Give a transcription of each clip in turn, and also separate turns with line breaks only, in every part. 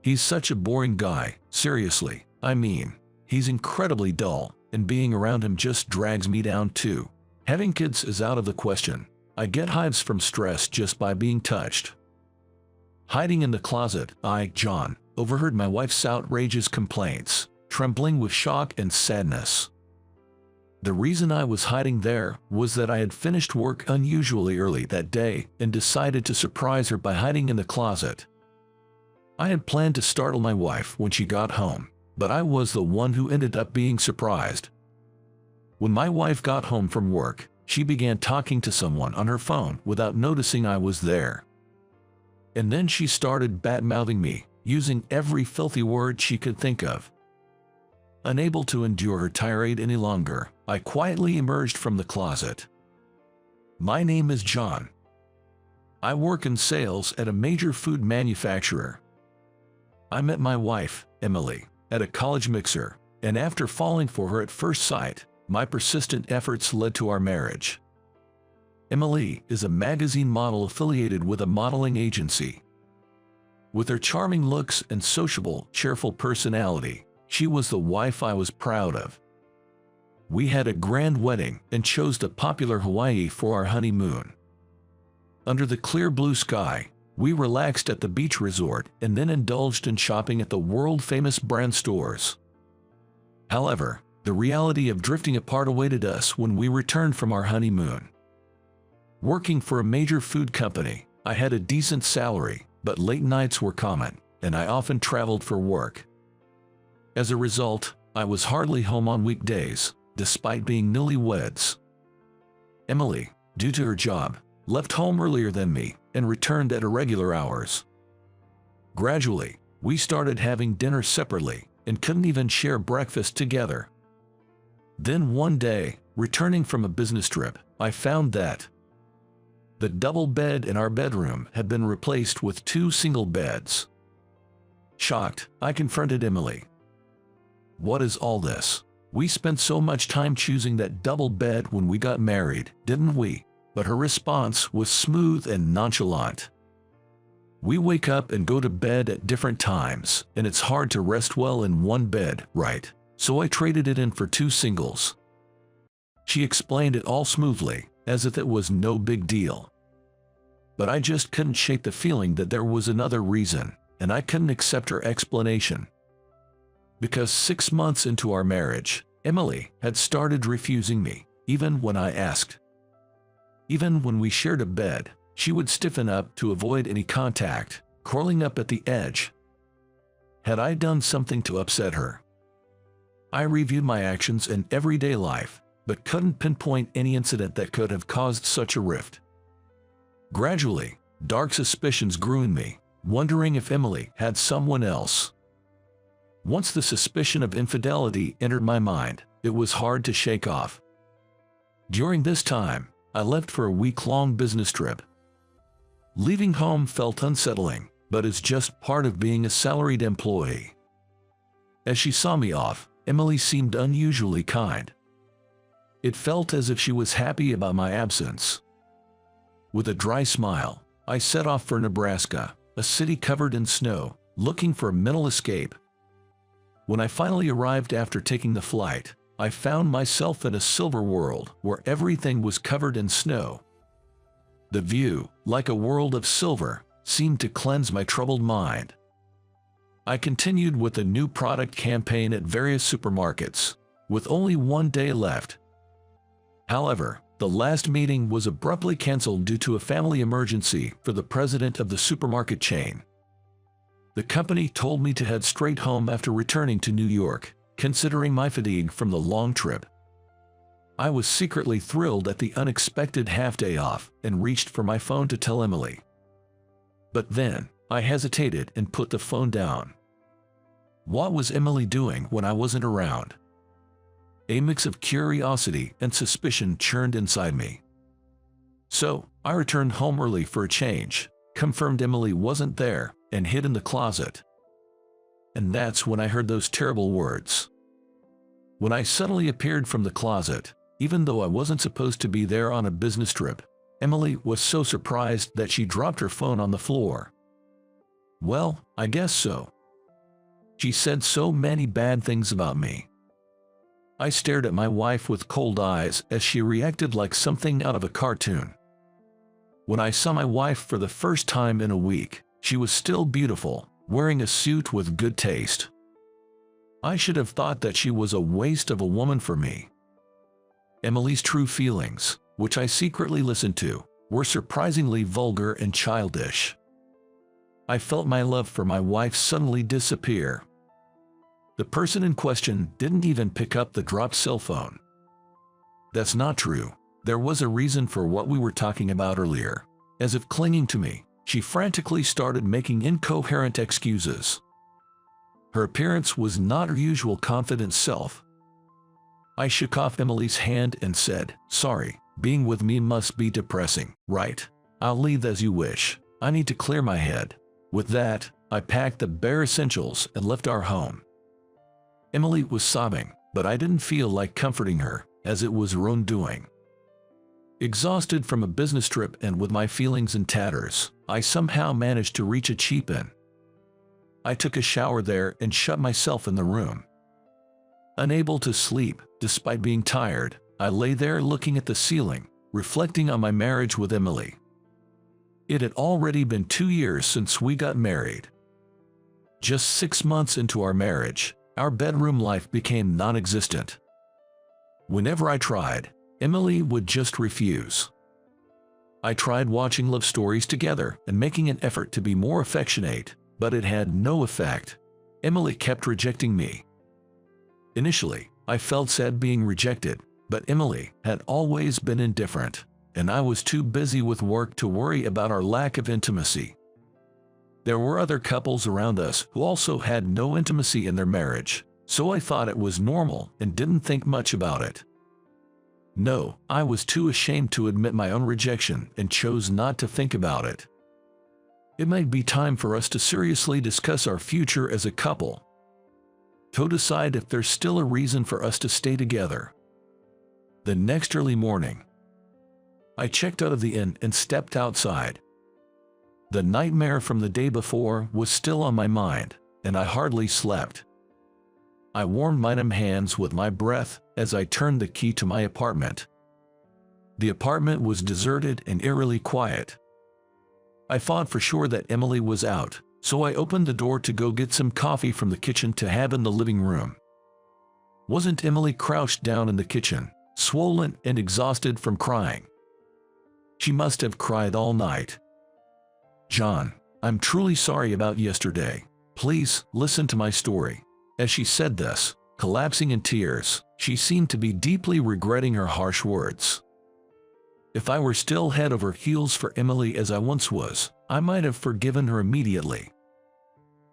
He's such a boring guy, seriously. I mean, he's incredibly dull, and being around him just drags me down too. Having kids is out of the question. I get hives from stress just by being touched. Hiding in the closet, John, overheard my wife's outrageous complaints, trembling with shock and sadness. The reason I was hiding there was that I had finished work unusually early that day and decided to surprise her by hiding in the closet. I had planned to startle my wife when she got home, but I was the one who ended up being surprised. When my wife got home from work, she began talking to someone on her phone without noticing I was there. And then she started bad-mouthing me, using every filthy word she could think of. Unable to endure her tirade any longer, I quietly emerged from the closet. My name is John. I work in sales at a major food manufacturer. I met my wife, Emily, at a college mixer, and after falling for her at first sight, my persistent efforts led to our marriage. Emily is a magazine model affiliated with a modeling agency. With her charming looks and sociable, cheerful personality, she was the wife I was proud of. We had a grand wedding and chose the popular Hawaii for our honeymoon. Under the clear blue sky, we relaxed at the beach resort and then indulged in shopping at the world-famous brand stores. However, the reality of drifting apart awaited us when we returned from our honeymoon. Working for a major food company, I had a decent salary, but late nights were common, and I often traveled for work. As a result, I was hardly home on weekdays, despite being newlyweds. Emily, due to her job, left home earlier than me and returned at irregular hours. Gradually, we started having dinner separately and couldn't even share breakfast together. Then one day, returning from a business trip, I found that the double bed in our bedroom had been replaced with 2 single beds. Shocked, I confronted Emily. What is all this? We spent so much time choosing that double bed when we got married, didn't we? But her response was smooth and nonchalant. We wake up and go to bed at different times, and it's hard to rest well in one bed, right? So I traded it in for 2 singles. She explained it all smoothly, as if it was no big deal. But I just couldn't shake the feeling that there was another reason, and I couldn't accept her explanation. Because 6 months into our marriage, Emily had started refusing me, even when I asked. Even when we shared a bed, she would stiffen up to avoid any contact, curling up at the edge. Had I done something to upset her? I reviewed my actions in everyday life, but couldn't pinpoint any incident that could have caused such a rift. Gradually, dark suspicions grew in me, wondering if Emily had someone else. Once the suspicion of infidelity entered my mind, it was hard to shake off. During this time, I left for a week-long business trip. Leaving home felt unsettling, but is just part of being a salaried employee. As she saw me off, Emily seemed unusually kind. It felt as if she was happy about my absence. With a dry smile, I set off for Nebraska, a city covered in snow, looking for a mental escape. When I finally arrived after taking the flight, I found myself in a silver world where everything was covered in snow. The view, like a world of silver, seemed to cleanse my troubled mind. I continued with a new product campaign at various supermarkets, with only one day left. However, the last meeting was abruptly canceled due to a family emergency for the president of the supermarket chain. The company told me to head straight home after returning to New York, considering my fatigue from the long trip. I was secretly thrilled at the unexpected half-day off and reached for my phone to tell Emily. But then, I hesitated and put the phone down. What was Emily doing when I wasn't around? A mix of curiosity and suspicion churned inside me. So, I returned home early for a change, confirmed Emily wasn't there, and hid in the closet. And that's when I heard those terrible words. When I suddenly appeared from the closet, even though I wasn't supposed to be there on a business trip, Emily was so surprised that she dropped her phone on the floor. Well, I guess so. She said so many bad things about me. I stared at my wife with cold eyes as she reacted like something out of a cartoon. When I saw my wife for the first time in a week, she was still beautiful, wearing a suit with good taste. I should have thought that she was a waste of a woman for me. Emily's true feelings, which I secretly listened to, were surprisingly vulgar and childish. I felt my love for my wife suddenly disappear. The person in question didn't even pick up the dropped cell phone. That's not true. There was a reason for what we were talking about earlier. As if clinging to me, she frantically started making incoherent excuses. Her appearance was not her usual confident self. I shook off Emily's hand and said, "Sorry, being with me must be depressing, right? I'll leave as you wish. I need to clear my head." With that, I packed the bare essentials and left our home. Emily was sobbing, but I didn't feel like comforting her, as it was her own doing. Exhausted from a business trip and with my feelings in tatters, I somehow managed to reach a cheap inn. I took a shower there and shut myself in the room. Unable to sleep, despite being tired, I lay there looking at the ceiling, reflecting on my marriage with Emily. It had already been 2 years since we got married. Just 6 months into our marriage, our bedroom life became non-existent. Whenever I tried, Emily would just refuse. I tried watching love stories together and making an effort to be more affectionate, but it had no effect. Emily kept rejecting me. Initially, I felt sad being rejected, but Emily had always been indifferent, and I was too busy with work to worry about our lack of intimacy. There were other couples around us who also had no intimacy in their marriage, so I thought it was normal and didn't think much about it. No, I was too ashamed to admit my own rejection and chose not to think about it. It might be time for us to seriously discuss our future as a couple. To decide if there's still a reason for us to stay together. The next early morning, I checked out of the inn and stepped outside. The nightmare from the day before was still on my mind, and I hardly slept. I warmed my numb hands with my breath as I turned the key to my apartment. The apartment was deserted and eerily quiet. I thought for sure that Emily was out, so I opened the door to go get some coffee from the kitchen to have in the living room. Wasn't Emily crouched down in the kitchen, swollen and exhausted from crying? She must have cried all night. "John, I'm truly sorry about yesterday. Please listen to my story." As she said this, collapsing in tears, she seemed to be deeply regretting her harsh words. If I were still head over heels for Emily as I once was, I might have forgiven her immediately.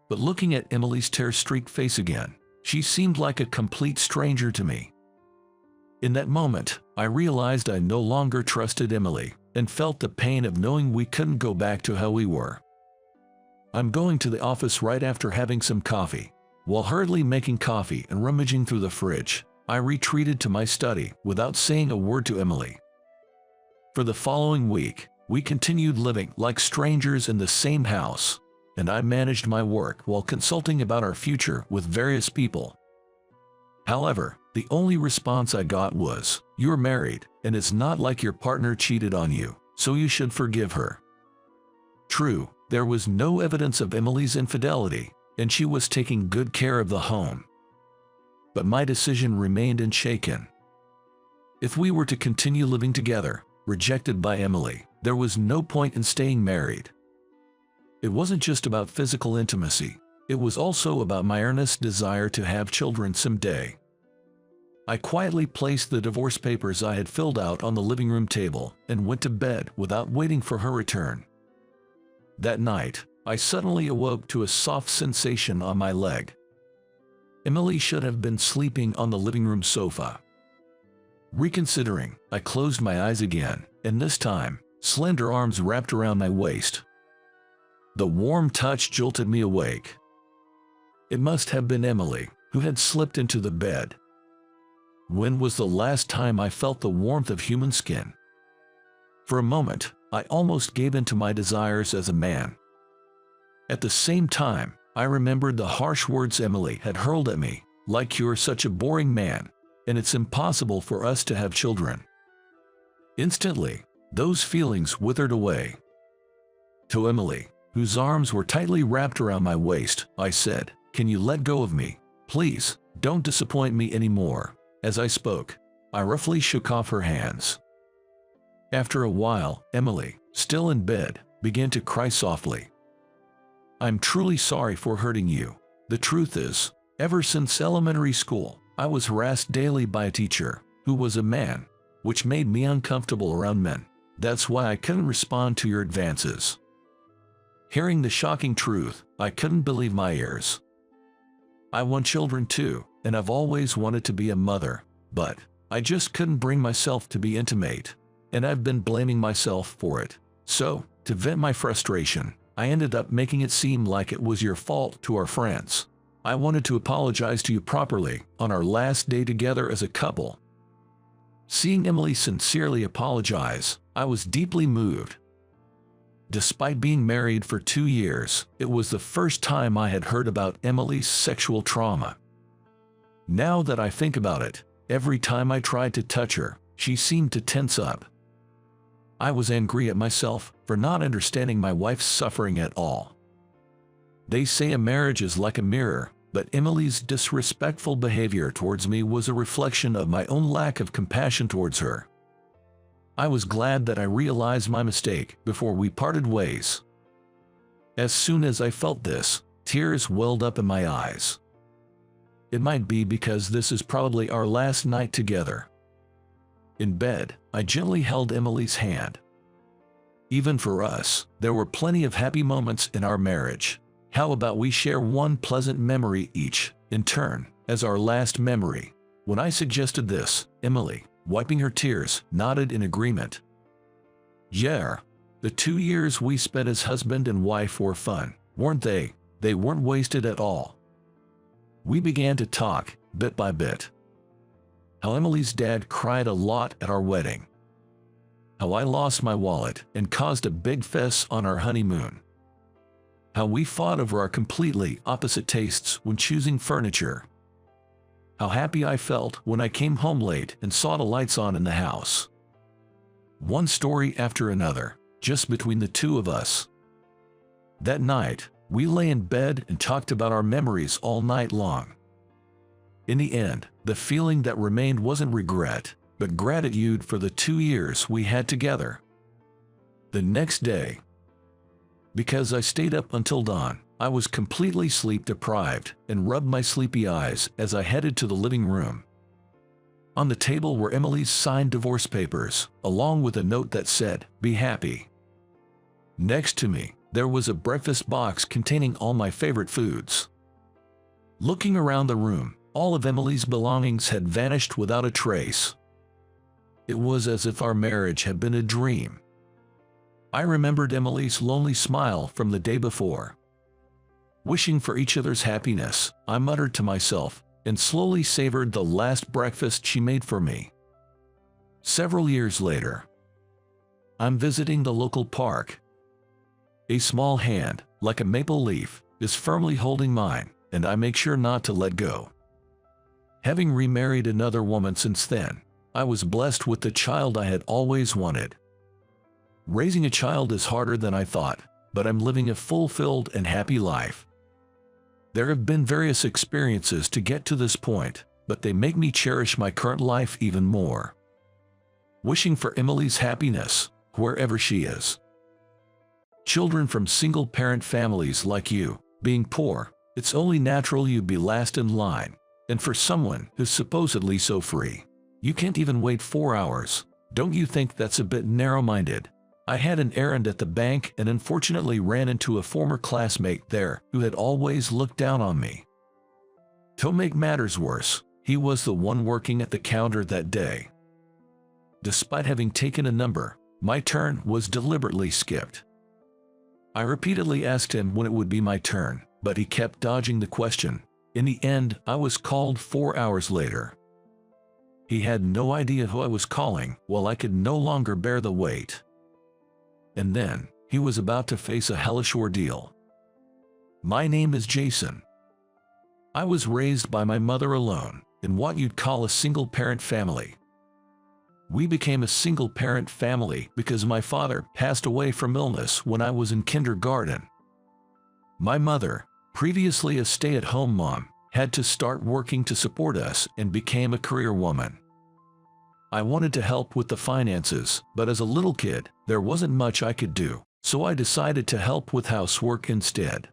But looking at Emily's tear-streaked face again, she seemed like a complete stranger to me. In that moment, I realized I no longer trusted Emily and felt the pain of knowing we couldn't go back to how we were. I'm going to the office right after having some coffee. While hurriedly making coffee and rummaging through the fridge, I retreated to my study without saying a word to Emily. For the following week, we continued living like strangers in the same house, and I managed my work while consulting about our future with various people. However, the only response I got was, "You're married, and it's not like your partner cheated on you, so you should forgive her." True, there was no evidence of Emily's infidelity, and she was taking good care of the home. But my decision remained unshaken. If we were to continue living together, rejected by Emily, there was no point in staying married. It wasn't just about physical intimacy, it was also about my earnest desire to have children someday. I quietly placed the divorce papers I had filled out on the living room table and went to bed without waiting for her return. That night, I suddenly awoke to a soft sensation on my leg. Emily should have been sleeping on the living room sofa. Reconsidering, I closed my eyes again, and this time, slender arms wrapped around my waist. The warm touch jolted me awake. It must have been Emily, who had slipped into the bed. When was the last time I felt the warmth of human skin? For a moment, I almost gave in to my desires as a man. At the same time, I remembered the harsh words Emily had hurled at me, like "You're such a boring man, and it's impossible for us to have children." Instantly, those feelings withered away. To Emily, whose arms were tightly wrapped around my waist, I said, "Can you let go of me? Please, don't disappoint me anymore." As I spoke, I roughly shook off her hands. After a while, Emily, still in bed, began to cry softly. "I'm truly sorry for hurting you. The truth is, ever since elementary school, I was harassed daily by a teacher, who was a man, which made me uncomfortable around men. That's why I couldn't respond to your advances." Hearing the shocking truth, I couldn't believe my ears. I want children too, and I've always wanted to be a mother, but I just couldn't bring myself to be intimate, and I've been blaming myself for it. So, to vent my frustration, I ended up making it seem like it was your fault to our friends. I wanted to apologize to you properly on our last day together as a couple. Seeing Emily sincerely apologize, I was deeply moved. Despite being married for 2 years, it was the first time I had heard about Emily's sexual trauma. Now that I think about it, every time I tried to touch her, she seemed to tense up. I was angry at myself for not understanding my wife's suffering at all. They say a marriage is like a mirror, but Emily's disrespectful behavior towards me was a reflection of my own lack of compassion towards her. I was glad that I realized my mistake before we parted ways. As soon as I felt this, tears welled up in my eyes. It might be because this is probably our last night together. In bed, I gently held Emily's hand. Even for us, there were plenty of happy moments in our marriage. How about we share one pleasant memory each, in turn, as our last memory? When I suggested this, Emily, wiping her tears, nodded in agreement. Yeah, the 2 years we spent as husband and wife were fun, weren't they? They weren't wasted at all. We began to talk, bit by bit. How Emily's dad cried a lot at our wedding. How I lost my wallet and caused a big fuss on our honeymoon. How we fought over our completely opposite tastes when choosing furniture. How happy I felt when I came home late and saw the lights on in the house. One story after another, just between the two of us. That night, we lay in bed and talked about our memories all night long. In the end, the feeling that remained wasn't regret, but gratitude for the 2 years we had together. The next day, because I stayed up until dawn, I was completely sleep-deprived and rubbed my sleepy eyes as I headed to the living room. On the table were Emily's signed divorce papers, along with a note that said, "Be happy." Next to me, there was a breakfast box containing all my favorite foods. Looking around the room, all of Emily's belongings had vanished without a trace. It was as if our marriage had been a dream. I remembered Emily's lonely smile from the day before. Wishing for each other's happiness, I muttered to myself and slowly savored the last breakfast she made for me. Several years later, I'm visiting the local park. A small hand, like a maple leaf, is firmly holding mine, and I make sure not to let go. Having remarried another woman since then, I was blessed with the child I had always wanted. Raising a child is harder than I thought, but I'm living a fulfilled and happy life. There have been various experiences to get to this point, but they make me cherish my current life even more. Wishing for Emily's happiness, wherever she is. Children from single-parent families like you, being poor, it's only natural you'd be last in line. And for someone who's supposedly so free, you can't even wait 4 hours. Don't you think that's a bit narrow-minded? I had an errand at the bank and unfortunately ran into a former classmate there who had always looked down on me. To make matters worse, he was the one working at the counter that day. Despite having taken a number, my turn was deliberately skipped. I repeatedly asked him when it would be my turn, but he kept dodging the question. In the end, I was called 4 hours later. He had no idea who I was calling, while I could no longer bear the wait. And then, he was about to face a hellish ordeal. My name is Jason. I was raised by my mother alone, in what you'd call a single-parent family. We became a single-parent family because my father passed away from illness when I was in kindergarten. My mother, previously a stay-at-home mom, had to start working to support us and became a career woman. I wanted to help with the finances, but as a little kid, there wasn't much I could do, so I decided to help with housework instead.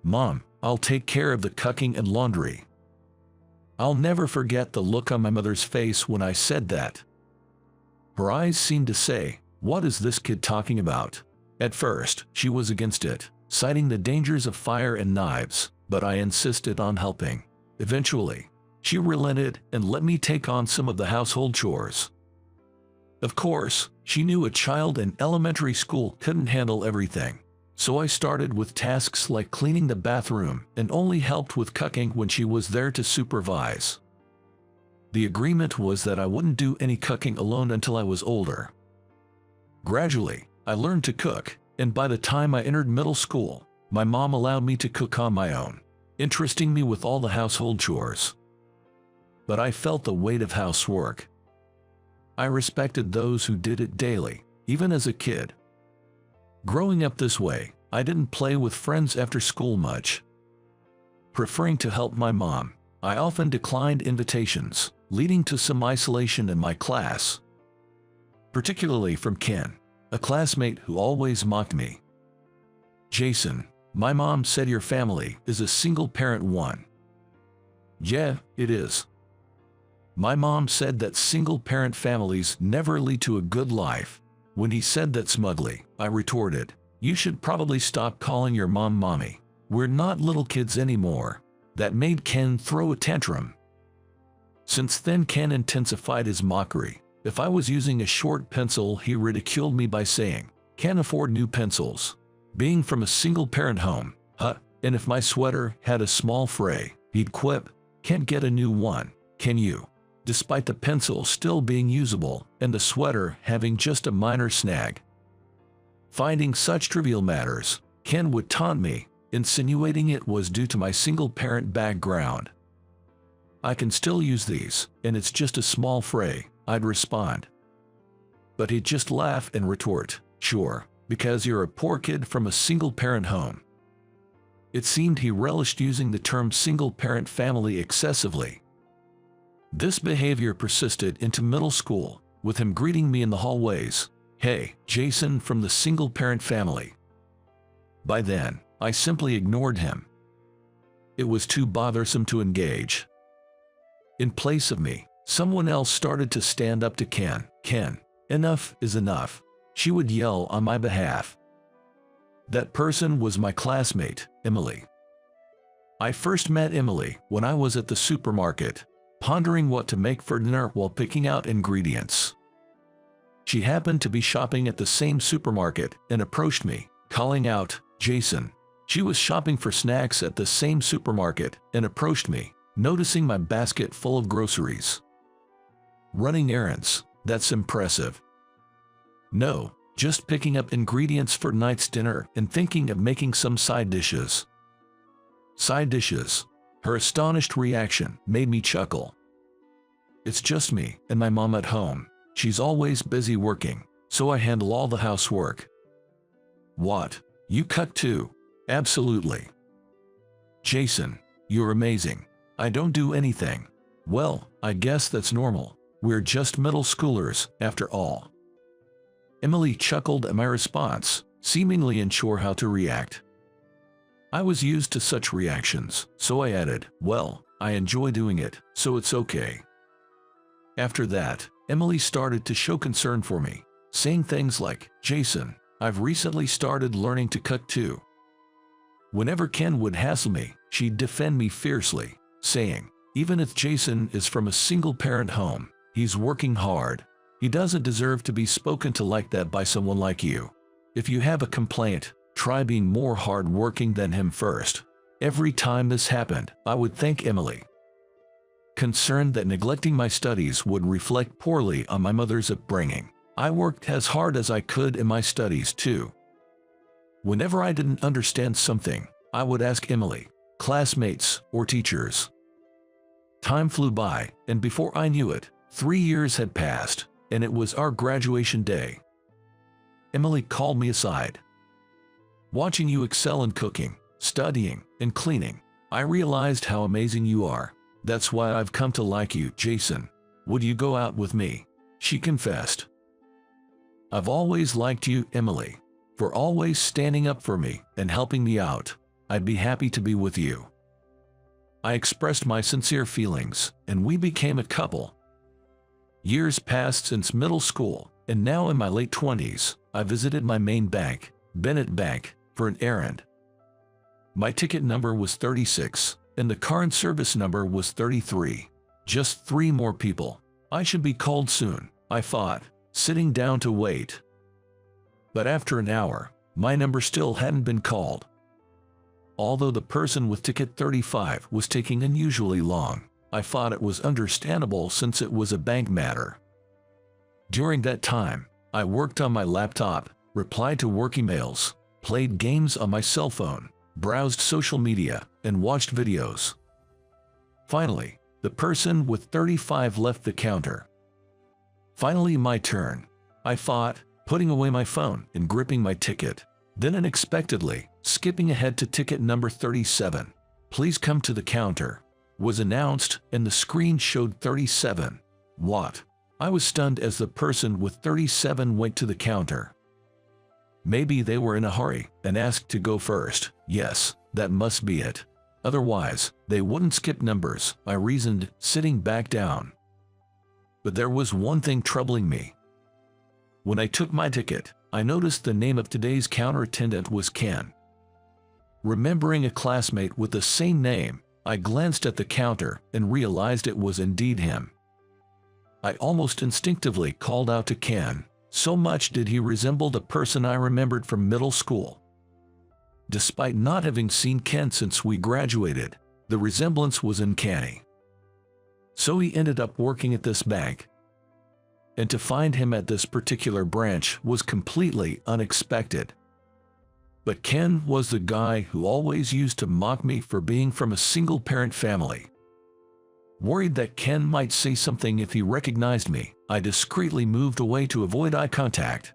"Mom, I'll take care of the cooking and laundry." I'll never forget the look on my mother's face when I said that. Her eyes seemed to say, "What is this kid talking about?" At first, she was against it, citing the dangers of fire and knives, but I insisted on helping. Eventually, she relented and let me take on some of the household chores. Of course, she knew a child in elementary school couldn't handle everything, so I started with tasks like cleaning the bathroom and only helped with cooking when she was there to supervise. The agreement was that I wouldn't do any cooking alone until I was older. Gradually, I learned to cook, and by the time I entered middle school, my mom allowed me to cook on my own, entrusting me with all the household chores. But I felt the weight of housework. I respected those who did it daily, even as a kid. Growing up this way, I didn't play with friends after school much. Preferring to help my mom, I often declined invitations, leading to some isolation in my class. Particularly from Ken, a classmate who always mocked me. "Jason, my mom said your family is a single-parent one." "Yeah, it is. My mom said that single-parent families never lead to a good life." When he said that smugly, I retorted, "You should probably stop calling your mom mommy. We're not little kids anymore." That made Ken throw a tantrum. Since then, Ken intensified his mockery. If I was using a short pencil, he ridiculed me by saying, "Can't afford new pencils." Being from a single-parent home, and if my sweater had a small fray, he'd quip, "Can't get a new one, can you?" Despite the pencil still being usable and the sweater having just a minor snag. Finding such trivial matters, Ken would taunt me, insinuating it was due to my single-parent background. "I can still use these, and it's just a small fray," I'd respond. But he'd just laugh and retort, "Sure, because you're a poor kid from a single-parent home." It seemed he relished using the term single-parent family excessively. This behavior persisted into middle school, with him greeting me in the hallways, "Hey, Jason from the single-parent family." By then, I simply ignored him. It was too bothersome to engage. In place of me, someone else started to stand up to Ken. "Ken, enough is enough," she would yell on my behalf. That person was my classmate, Emily. I first met Emily when I was at the supermarket, pondering what to make for dinner while picking out ingredients. She happened to be shopping at the same supermarket and approached me, calling out, "Jason." She was shopping for snacks at the same supermarket and approached me, noticing my basket full of groceries. "Running errands, that's impressive." "No, just picking up ingredients for tonight's dinner and thinking of making some side dishes." "Side dishes?" Her astonished reaction made me chuckle. "It's just me and my mom at home. She's always busy working, so I handle all the housework." "What? You cook too?" "Absolutely." "Jason, you're amazing." "I don't do anything." "Well, I guess that's normal. We're just middle schoolers, after all." Emily chuckled at my response, seemingly unsure how to react. I was used to such reactions, so I added, "Well, I enjoy doing it, so it's okay." After that, Emily started to show concern for me, saying things like, "Jason, I've recently started learning to cook too." Whenever Ken would hassle me, she'd defend me fiercely, saying, "Even if Jason is from a single-parent home, he's working hard. He doesn't deserve to be spoken to like that by someone like you. If you have a complaint, try being more hard-working than him first." Every time this happened, I would thank Emily. Concerned that neglecting my studies would reflect poorly on my mother's upbringing, I worked as hard as I could in my studies too. Whenever I didn't understand something, I would ask Emily, classmates, or teachers. Time flew by, and before I knew it, 3 years had passed, and it was our graduation day. Emily called me aside. Watching you excel in cooking, studying, and cleaning, I realized how amazing you are. That's why I've come to like you, Jason. Would you go out with me? She confessed. I've always liked you, Emily, for always standing up for me and helping me out. I'd be happy to be with you. I expressed my sincere feelings, and we became a couple. Years passed since middle school, and now in my late 20s, I visited my main bank, Bennett Bank, for an errand. My ticket number was 36, and the card service number was 33. Just 3 more people. I should be called soon, I thought, sitting down to wait. But after an hour, my number still hadn't been called. Although the person with ticket 35 was taking unusually long, I thought it was understandable since it was a bank matter. During that time, I worked on my laptop, replied to work emails, played games on my cell phone, browsed social media, and watched videos. Finally, the person with 35 left the counter. Finally my turn, I thought, putting away my phone and gripping my ticket. Then unexpectedly, skipping ahead to ticket number 37, "Please come to the counter," was announced, and the screen showed 37. What? I was stunned as the person with 37 went to the counter. Maybe they were in a hurry and asked to go first. Yes, that must be it. Otherwise, they wouldn't skip numbers, I reasoned, sitting back down. But there was one thing troubling me. When I took my ticket, I noticed the name of today's counter attendant was Ken. Remembering a classmate with the same name, I glanced at the counter and realized it was indeed him. I almost instinctively called out to Ken, so much did he resemble the person I remembered from middle school. Despite not having seen Ken since we graduated, the resemblance was uncanny. So he ended up working at this bank. And to find him at this particular branch was completely unexpected. But Ken was the guy who always used to mock me for being from a single-parent family. Worried that Ken might say something if he recognized me, I discreetly moved away to avoid eye contact.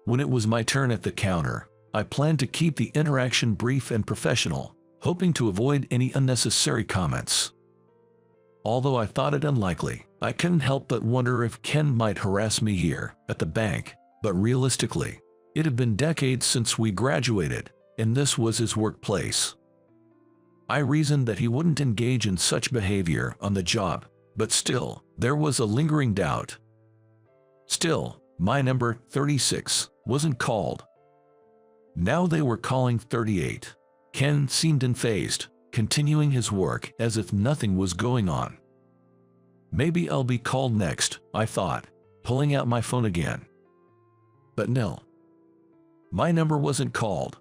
When it was my turn at the counter, I planned to keep the interaction brief and professional, hoping to avoid any unnecessary comments. Although I thought it unlikely, I couldn't help but wonder if Ken might harass me here, at the bank, but realistically, it had been decades since we graduated, and this was his workplace. I reasoned that he wouldn't engage in such behavior on the job, but still, there was a lingering doubt. Still, my number, 36, wasn't called. Now they were calling 38. Ken seemed unfazed, continuing his work as if nothing was going on. Maybe I'll be called next, I thought, pulling out my phone again. But no. My number wasn't called.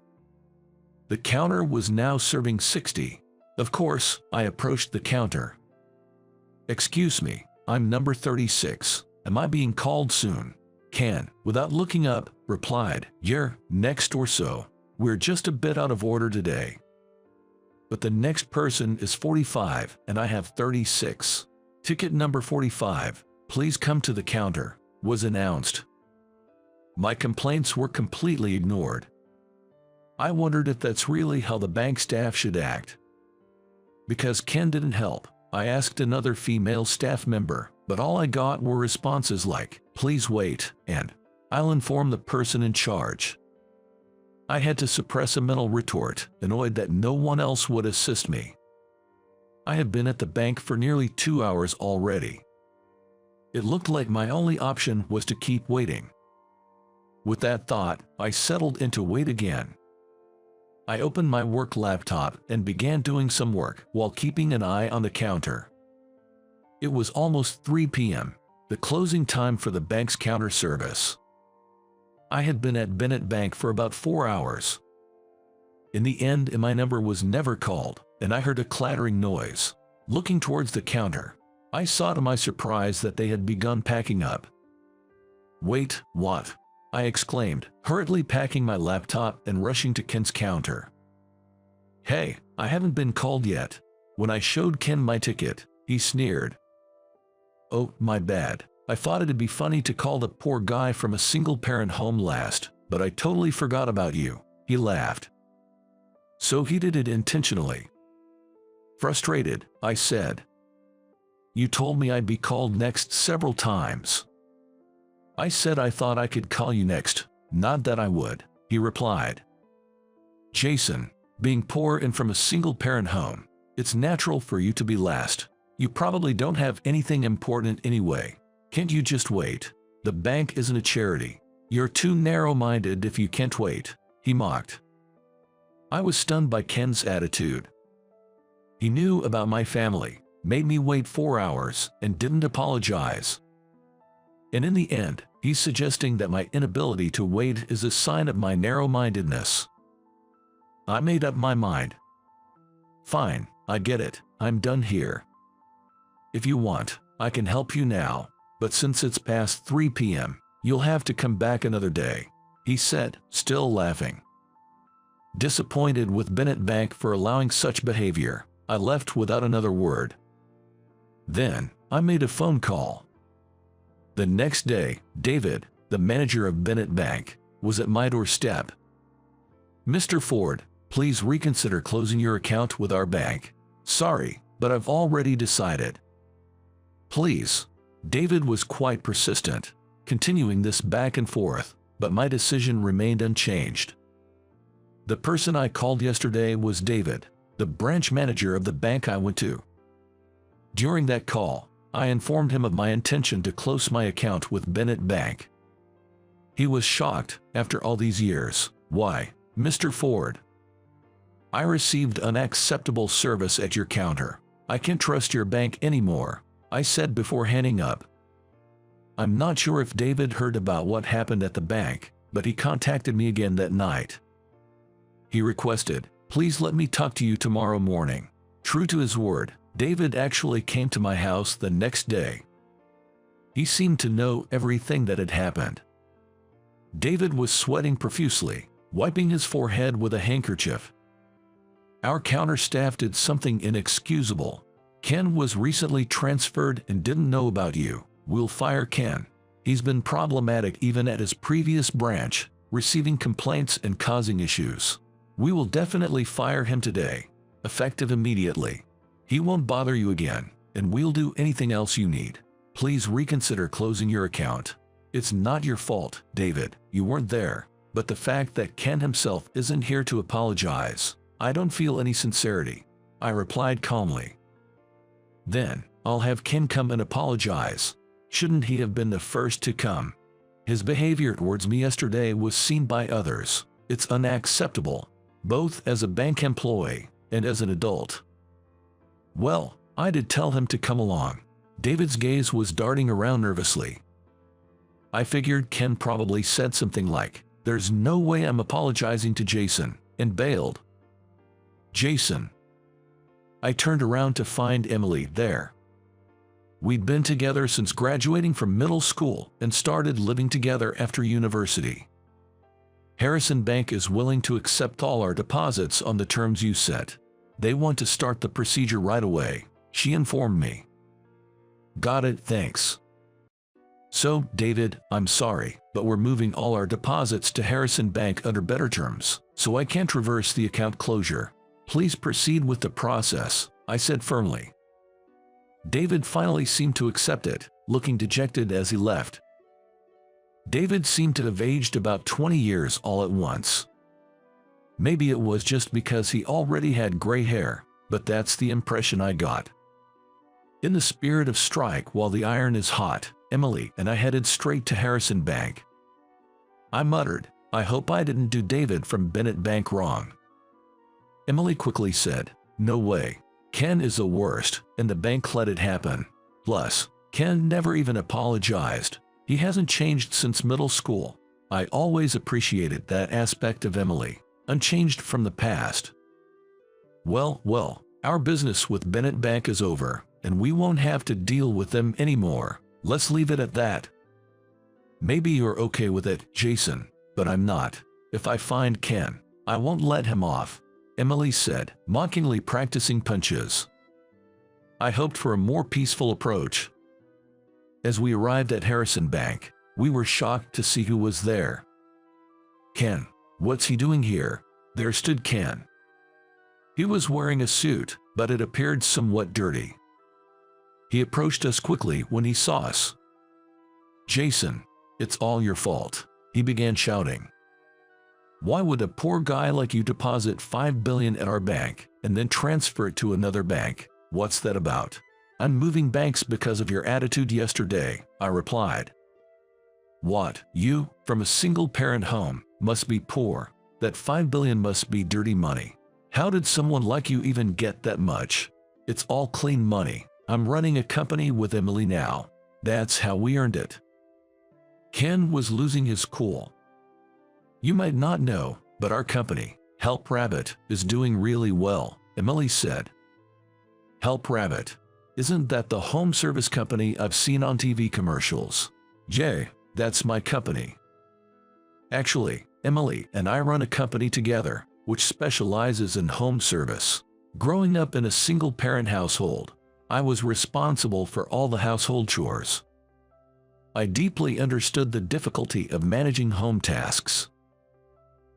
The counter was now serving 60. Of course, I approached the counter. "Excuse me, I'm number 36. Am I being called soon?" Ken, without looking up, replied, "You're next or so. We're just a bit out of order today. But the next person is 45 and I have 36. Ticket number 45, please come to the counter," was announced. My complaints were completely ignored. I wondered if that's really how the bank staff should act. Because Ken didn't help, I asked another female staff member, but all I got were responses like, "Please wait," and "I'll inform the person in charge." I had to suppress a mental retort, annoyed that no one else would assist me. I had been at the bank for nearly 2 hours already. It looked like my only option was to keep waiting. With that thought, I settled in to wait again. I opened my work laptop and began doing some work while keeping an eye on the counter. It was almost 3 p.m., the closing time for the bank's counter service. I had been at Bennett Bank for about 4 hours. In the end, my number was never called, and I heard a clattering noise. Looking towards the counter, I saw to my surprise that they had begun packing up. "Wait, what?" I exclaimed, hurriedly packing my laptop and rushing to Ken's counter. Hey, I haven't been called yet. When I showed Ken my ticket, he sneered. Oh, my bad. I thought it'd be funny to call the poor guy from a single-parent home last, but I totally forgot about you. He laughed. So he did it intentionally. Frustrated, I said. You told me I'd be called next several times. I said I thought I could call you next, not that I would, he replied. Jason, being poor and from a single-parent home, it's natural for you to be last. You probably don't have anything important anyway. Can't you just wait? The bank isn't a charity. You're too narrow-minded if you can't wait, he mocked. I was stunned by Ken's attitude. He knew about my family, made me wait 4 hours, and didn't apologize. And in the end, he's suggesting that my inability to wait is a sign of my narrow-mindedness. I made up my mind. Fine, I get it, I'm done here. If you want, I can help you now, but since it's past 3 p.m., you'll have to come back another day, he said, still laughing. Disappointed with Bennett Bank for allowing such behavior, I left without another word. Then, I made a phone call. The next day, David, the manager of Bennett Bank, was at my doorstep. Mr. Ford, please reconsider closing your account with our bank. Sorry, but I've already decided. Please. David was quite persistent, continuing this back and forth, but my decision remained unchanged. The person I called yesterday was David, the branch manager of the bank I went to. During that call, I informed him of my intention to close my account with Bennett Bank. He was shocked after all these years. Why, Mr. Ford? I received unacceptable service at your counter. I can't trust your bank anymore, I said before hanging up. I'm not sure if David heard about what happened at the bank, but he contacted me again that night. He requested, please let me talk to you tomorrow morning. True to his word, David actually came to my house the next day. He seemed to know everything that had happened. David was sweating profusely, wiping his forehead with a handkerchief. Our counter staff did something inexcusable. Ken was recently transferred and didn't know about you. We'll fire Ken. He's been problematic even at his previous branch, receiving complaints and causing issues. We will definitely fire him today, effective immediately. He won't bother you again, and we'll do anything else you need. Please reconsider closing your account. It's not your fault, David. You weren't there, but the fact that Ken himself isn't here to apologize, I don't feel any sincerity, I replied calmly. Then, I'll have Ken come and apologize. Shouldn't he have been the first to come? His behavior towards me yesterday was seen by others. It's unacceptable, both as a bank employee and as an adult. Well, I did tell him to come along. David's gaze was darting around nervously. I figured Ken probably said something like, "There's no way I'm apologizing to Jason," and bailed. Jason. I turned around to find Emily there. We'd been together since graduating from middle school and started living together after university. Harrison Bank is willing to accept all our deposits on the terms you set. They want to start the procedure right away, she informed me. Got it, thanks. So, David, I'm sorry, but we're moving all our deposits to Harrison Bank under better terms, so I can't reverse the account closure. Please proceed with the process, I said firmly. David finally seemed to accept it, looking dejected as he left. David seemed to have aged about 20 years all at once. Maybe it was just because he already had gray hair, but that's the impression I got. In the spirit of strike while the iron is hot, Emily and I headed straight to Harrison Bank. I muttered, I hope I didn't do David from Bennett Bank wrong. Emily quickly said, no way. Ken is the worst, and the bank let it happen. Plus, Ken never even apologized. He hasn't changed since middle school. I always appreciated that aspect of Emily, unchanged from the past. Well, our business with Bennett Bank is over, and we won't have to deal with them anymore. Let's leave it at that. Maybe you're okay with it, Jason, but I'm not. If I find Ken, I won't let him off. Emily said, mockingly practicing punches. I hoped for a more peaceful approach. As we arrived at Harrison Bank, we were shocked to see who was there. Ken. What's he doing here? There stood Ken. He was wearing a suit, but it appeared somewhat dirty. He approached us quickly when he saw us. Jason, it's all your fault, he began shouting. Why would a poor guy like you deposit $5 billion at our bank and then transfer it to another bank? What's that about? I'm moving banks because of your attitude yesterday, I replied. What, you, from a single-parent home, must be poor. That $5 billion must be dirty money. How did someone like you even get that much? It's all clean money. I'm running a company with Emily now. That's how we earned it. Ken was losing his cool. You might not know, but our company, Help Rabbit, is doing really well, Emily said. Help Rabbit? Isn't that the home service company I've seen on TV commercials? Jay, that's my company. Actually, Emily and I run a company together, which specializes in home service. Growing up in a single-parent household, I was responsible for all the household chores. I deeply understood the difficulty of managing home tasks.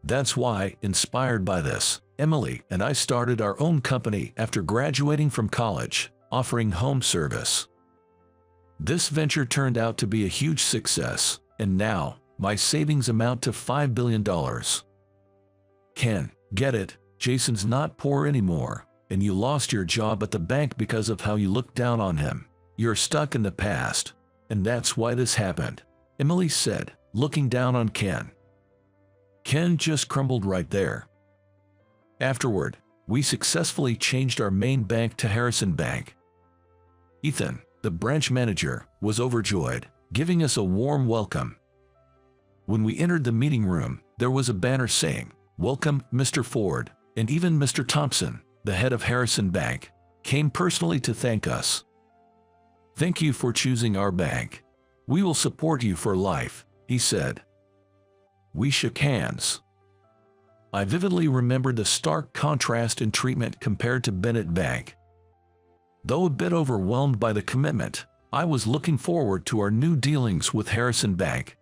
That's why, inspired by this, Emily and I started our own company after graduating from college, offering home service. This venture turned out to be a huge success, and now, my savings amount to $5 billion. Ken, get it, Jason's not poor anymore, and you lost your job at the bank because of how you looked down on him. You're stuck in the past, and that's why this happened, Emily said, looking down on Ken. Ken just crumbled right there. Afterward, we successfully changed our main bank to Harrison Bank. Ethan, the branch manager, was overjoyed, giving us a warm welcome. When we entered the meeting room, there was a banner saying, "Welcome, Mr. Ford," and even Mr. Thompson, the head of Harrison Bank, came personally to thank us. Thank you for choosing our bank. We will support you for life, he said. We shook hands. I vividly remember the stark contrast in treatment compared to Bennett Bank. Though a bit overwhelmed by the commitment, I was looking forward to our new dealings with Harrison Bank.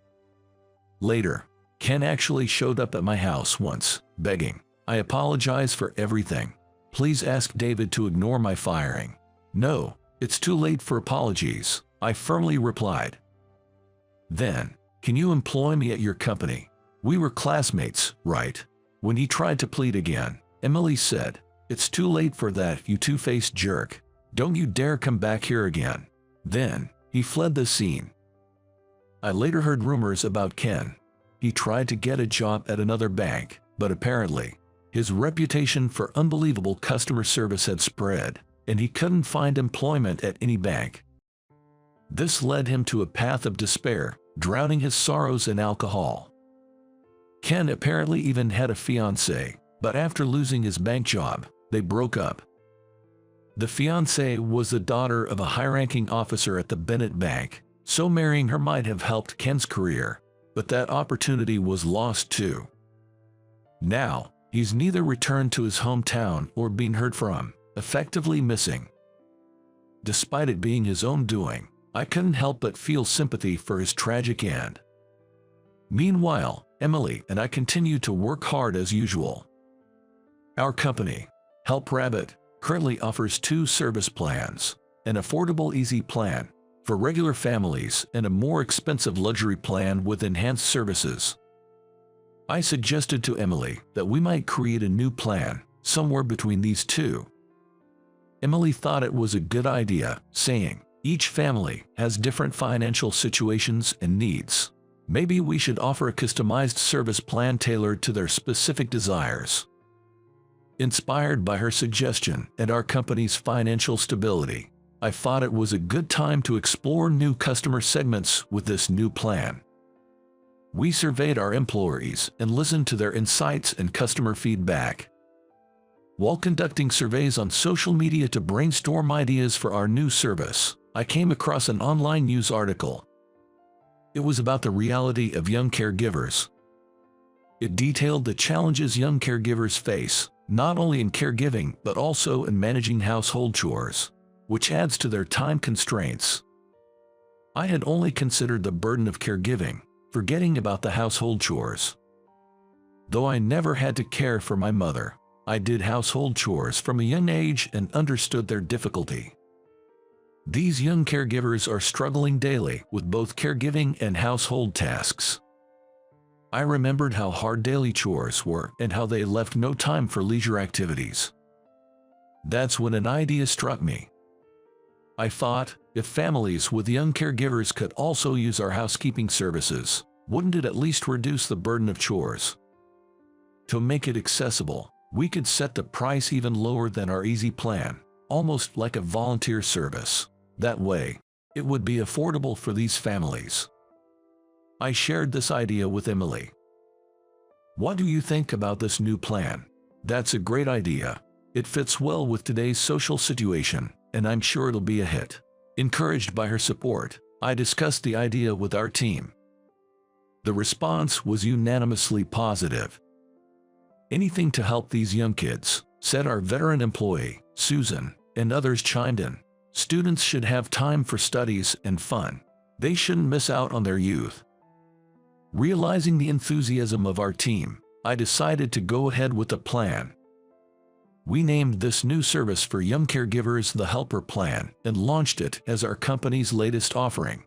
Later, Ken actually showed up at my house once, begging, "I apologize for everything. Please ask David to ignore my firing." "No, it's too late for apologies," I firmly replied. "Then, can you employ me at your company? We were classmates, right?" When he tried to plead again, Emily said, "It's too late for that, you two-faced jerk. Don't you dare come back here again." Then, he fled the scene. I later heard rumors about Ken. He tried to get a job at another bank, but apparently, his reputation for unbelievable customer service had spread, and he couldn't find employment at any bank. This led him to a path of despair, drowning his sorrows in alcohol. Ken apparently even had a fiancée, but after losing his bank job, they broke up. The fiancée was the daughter of a high-ranking officer at the Bennett Bank, so marrying her might have helped Ken's career, but that opportunity was lost too. Now, he's neither returned to his hometown or been heard from, effectively missing. Despite it being his own doing, I couldn't help but feel sympathy for his tragic end. Meanwhile, Emily and I continue to work hard as usual. Our company, Help Rabbit, currently offers 2 service plans, an affordable easy plan for regular families and a more expensive luxury plan with enhanced services. I suggested to Emily that we might create a new plan somewhere between these two. Emily thought it was a good idea, saying, "Each family has different financial situations and needs. Maybe we should offer a customized service plan tailored to their specific desires." Inspired by her suggestion and our company's financial stability, I thought it was a good time to explore new customer segments with this new plan. We surveyed our employees and listened to their insights and customer feedback. While conducting surveys on social media to brainstorm ideas for our new service, I came across an online news article. It was about the reality of young caregivers. It detailed the challenges young caregivers face, not only in caregiving but also in managing household chores, which adds to their time constraints. I had only considered the burden of caregiving, forgetting about the household chores. Though I never had to care for my mother, I did household chores from a young age and understood their difficulty. These young caregivers are struggling daily with both caregiving and household tasks. I remembered how hard daily chores were and how they left no time for leisure activities. That's when an idea struck me. I thought, if families with young caregivers could also use our housekeeping services, wouldn't it at least reduce the burden of chores? To make it accessible, we could set the price even lower than our easy plan, almost like a volunteer service. That way, it would be affordable for these families. I shared this idea with Emily. What do you think about this new plan? That's a great idea. It fits well with today's social situation, and I'm sure it'll be a hit. Encouraged by her support, I discussed the idea with our team. The response was unanimously positive. Anything to help these young kids, said our veteran employee, Susan, and others chimed in. Students should have time for studies and fun. They shouldn't miss out on their youth. Realizing the enthusiasm of our team, I decided to go ahead with the plan. We named this new service for young caregivers the Helper Plan and launched it as our company's latest offering.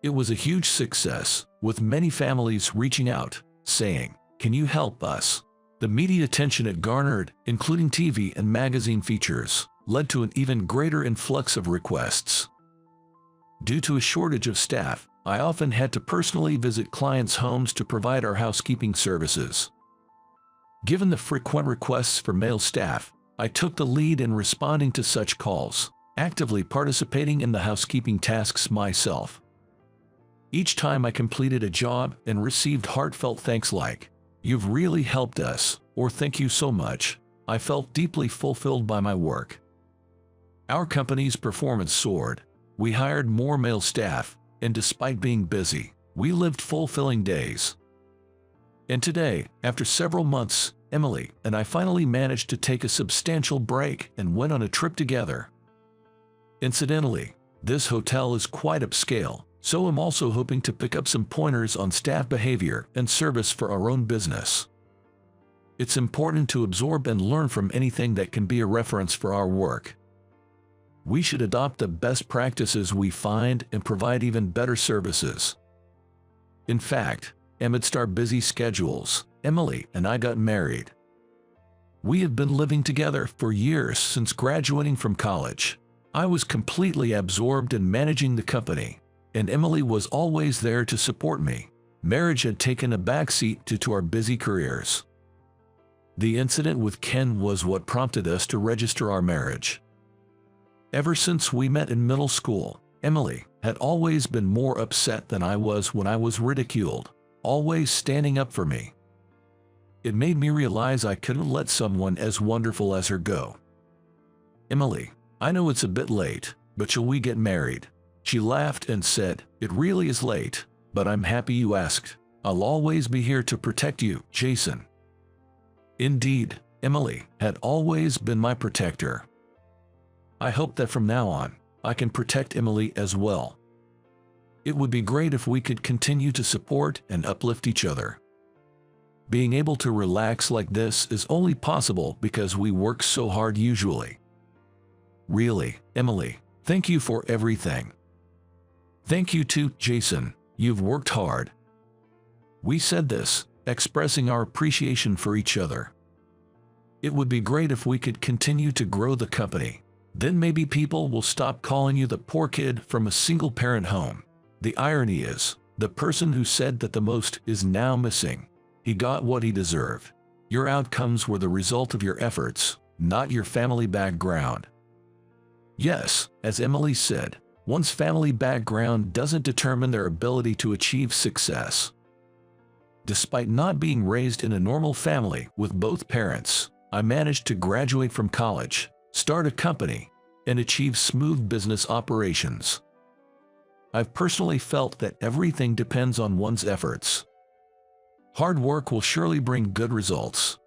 It was a huge success, with many families reaching out, saying, "Can you help us?" The media attention it garnered, including TV and magazine features, led to an even greater influx of requests. Due to a shortage of staff, I often had to personally visit clients' homes to provide our housekeeping services. Given the frequent requests for male staff, I took the lead in responding to such calls, actively participating in the housekeeping tasks myself. Each time I completed a job and received heartfelt thanks like, "You've really helped us," or "Thank you so much," I felt deeply fulfilled by my work. Our company's performance soared. We hired more male staff, and despite being busy, we lived fulfilling days. And today, after several months, Emily and I finally managed to take a substantial break and went on a trip together. Incidentally, this hotel is quite upscale, so I'm also hoping to pick up some pointers on staff behavior and service for our own business. It's important to absorb and learn from anything that can be a reference for our work. We should adopt the best practices we find and provide even better services. In fact, amidst our busy schedules, Emily and I got married. We have been living together for years since graduating from college. I was completely absorbed in managing the company, and Emily was always there to support me. Marriage had taken a backseat to our busy careers. The incident with Ken was what prompted us to register our marriage. Ever since we met in middle school, Emily had always been more upset than I was when I was ridiculed, always standing up for me. It made me realize I couldn't let someone as wonderful as her go. "Emily, I know it's a bit late, but shall we get married?" She laughed and said, "It really is late, but I'm happy you asked. I'll always be here to protect you, Jason." Indeed, Emily had always been my protector. I hope that from now on, I can protect Emily as well. It would be great if we could continue to support and uplift each other. Being able to relax like this is only possible because we work so hard usually. Really, Emily, thank you for everything. Thank you too, Jason, you've worked hard. We said this, expressing our appreciation for each other. It would be great if we could continue to grow the company. Then maybe people will stop calling you the poor kid from a single-parent home. The irony is, the person who said that the most is now missing. He got what he deserved. Your outcomes were the result of your efforts, not your family background. Yes, as Emily said, one's family background doesn't determine their ability to achieve success. Despite not being raised in a normal family with both parents, I managed to graduate from college, start a company, and achieve smooth business operations. I've personally felt that everything depends on one's efforts. Hard work will surely bring good results.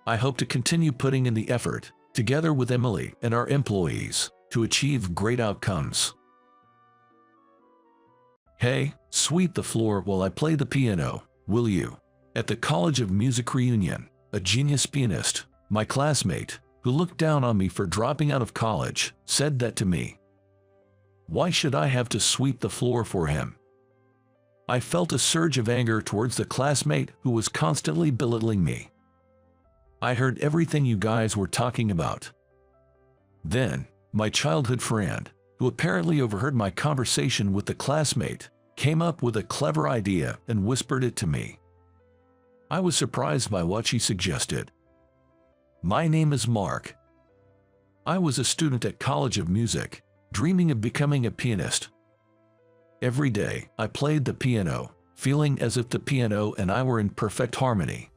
I hope to continue putting in the effort, together with Emily and our employees, to achieve great outcomes. Hey, sweep the floor while I play the piano, will you? At the College of Music reunion, a genius pianist, my classmate, who looked down on me for dropping out of college, said that to me. Why should I have to sweep the floor for him? I felt a surge of anger towards the classmate who was constantly belittling me. I heard everything you guys were talking about. Then, my childhood friend, who apparently overheard my conversation with the classmate, came up with a clever idea and whispered it to me. I was surprised by what she suggested. My name is Mark. I was a student at College of Music, dreaming of becoming a pianist. Every day, I played the piano, feeling as if the piano and I were in perfect harmony.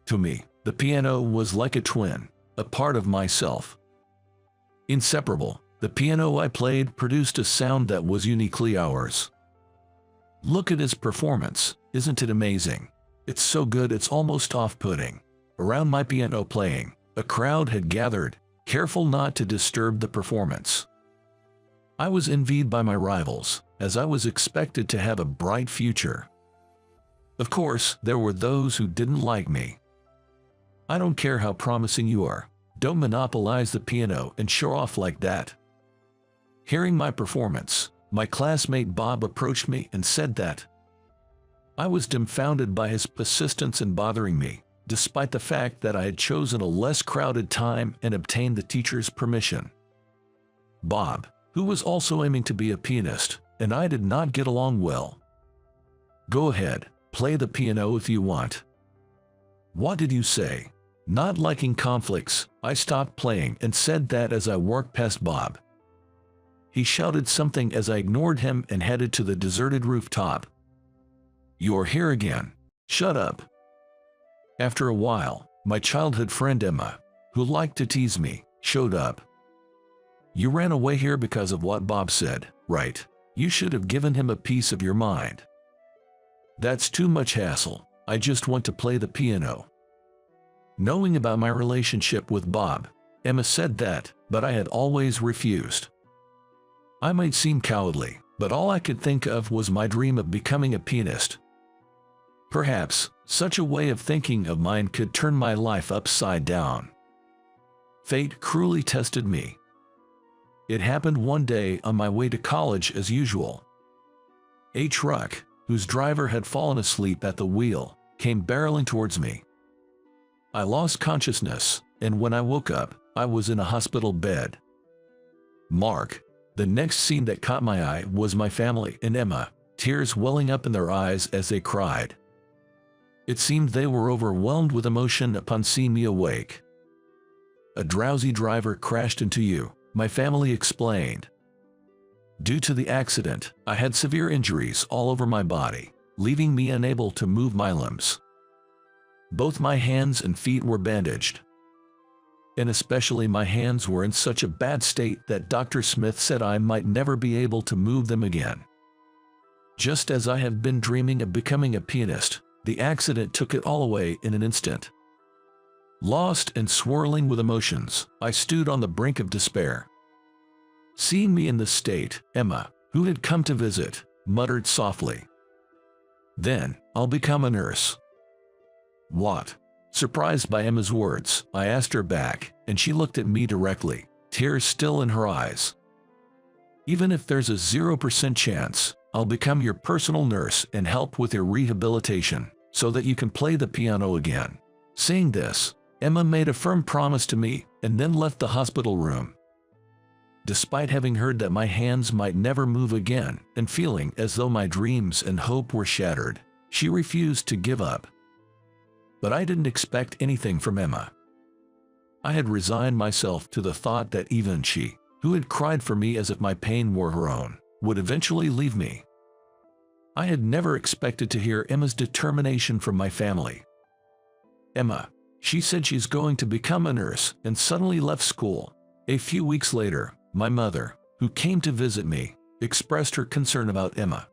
To me, the piano was like a twin, a part of myself. Inseparable, the piano I played produced a sound that was uniquely ours. Look at his performance, isn't it amazing? It's so good it's almost off-putting. Around my piano playing, a crowd had gathered, careful not to disturb the performance. I was envied by my rivals, as I was expected to have a bright future. Of course, there were those who didn't like me. I don't care how promising you are, don't monopolize the piano and show off like that. Hearing my performance, my classmate Bob approached me and said that I was dumbfounded by his persistence in bothering me, despite the fact that I had chosen a less crowded time and obtained the teacher's permission. Bob, who was also aiming to be a pianist, and I did not get along well. Go ahead, play the piano if you want. What did you say? Not liking conflicts, I stopped playing and said that as I walked past Bob. He shouted something as I ignored him and headed to the deserted rooftop. You're here again. Shut up. After a while, my childhood friend Emma, who liked to tease me, showed up. You ran away here because of what Bob said, right? You should have given him a piece of your mind. That's too much hassle. I just want to play the piano. Knowing about my relationship with Bob, Emma said that, but I had always refused. I might seem cowardly, but all I could think of was my dream of becoming a pianist. Perhaps, such a way of thinking of mine could turn my life upside down. Fate cruelly tested me. It happened one day on my way to college as usual. A truck, whose driver had fallen asleep at the wheel, came barreling towards me. I lost consciousness, and when I woke up, I was in a hospital bed. Mark, the next scene that caught my eye was my family and Emma, tears welling up in their eyes as they cried. It seemed they were overwhelmed with emotion upon seeing me awake. A drowsy driver crashed into you, my family explained. Due to the accident, I had severe injuries all over my body, leaving me unable to move my limbs. Both my hands and feet were bandaged. And especially my hands were in such a bad state that Dr. Smith said I might never be able to move them again. Just as I have been dreaming of becoming a pianist, the accident took it all away in an instant. Lost and swirling with emotions, I stood on the brink of despair. Seeing me in this state, Emma, who had come to visit, muttered softly, "Then, I'll become a nurse." What? Surprised by Emma's words, I asked her back, and she looked at me directly, tears still in her eyes. "Even if there's a 0% chance, I'll become your personal nurse and help with your rehabilitation, so that you can play the piano again." Saying this, Emma made a firm promise to me and then left the hospital room. Despite having heard that my hands might never move again and feeling as though my dreams and hope were shattered, she refused to give up. But I didn't expect anything from Emma. I had resigned myself to the thought that even she, who had cried for me as if my pain were her own, would eventually leave me. I had never expected to hear Emma's determination from my family. Emma, she said she's going to become a nurse and suddenly left school. A few weeks later, my mother, who came to visit me, expressed her concern about Emma.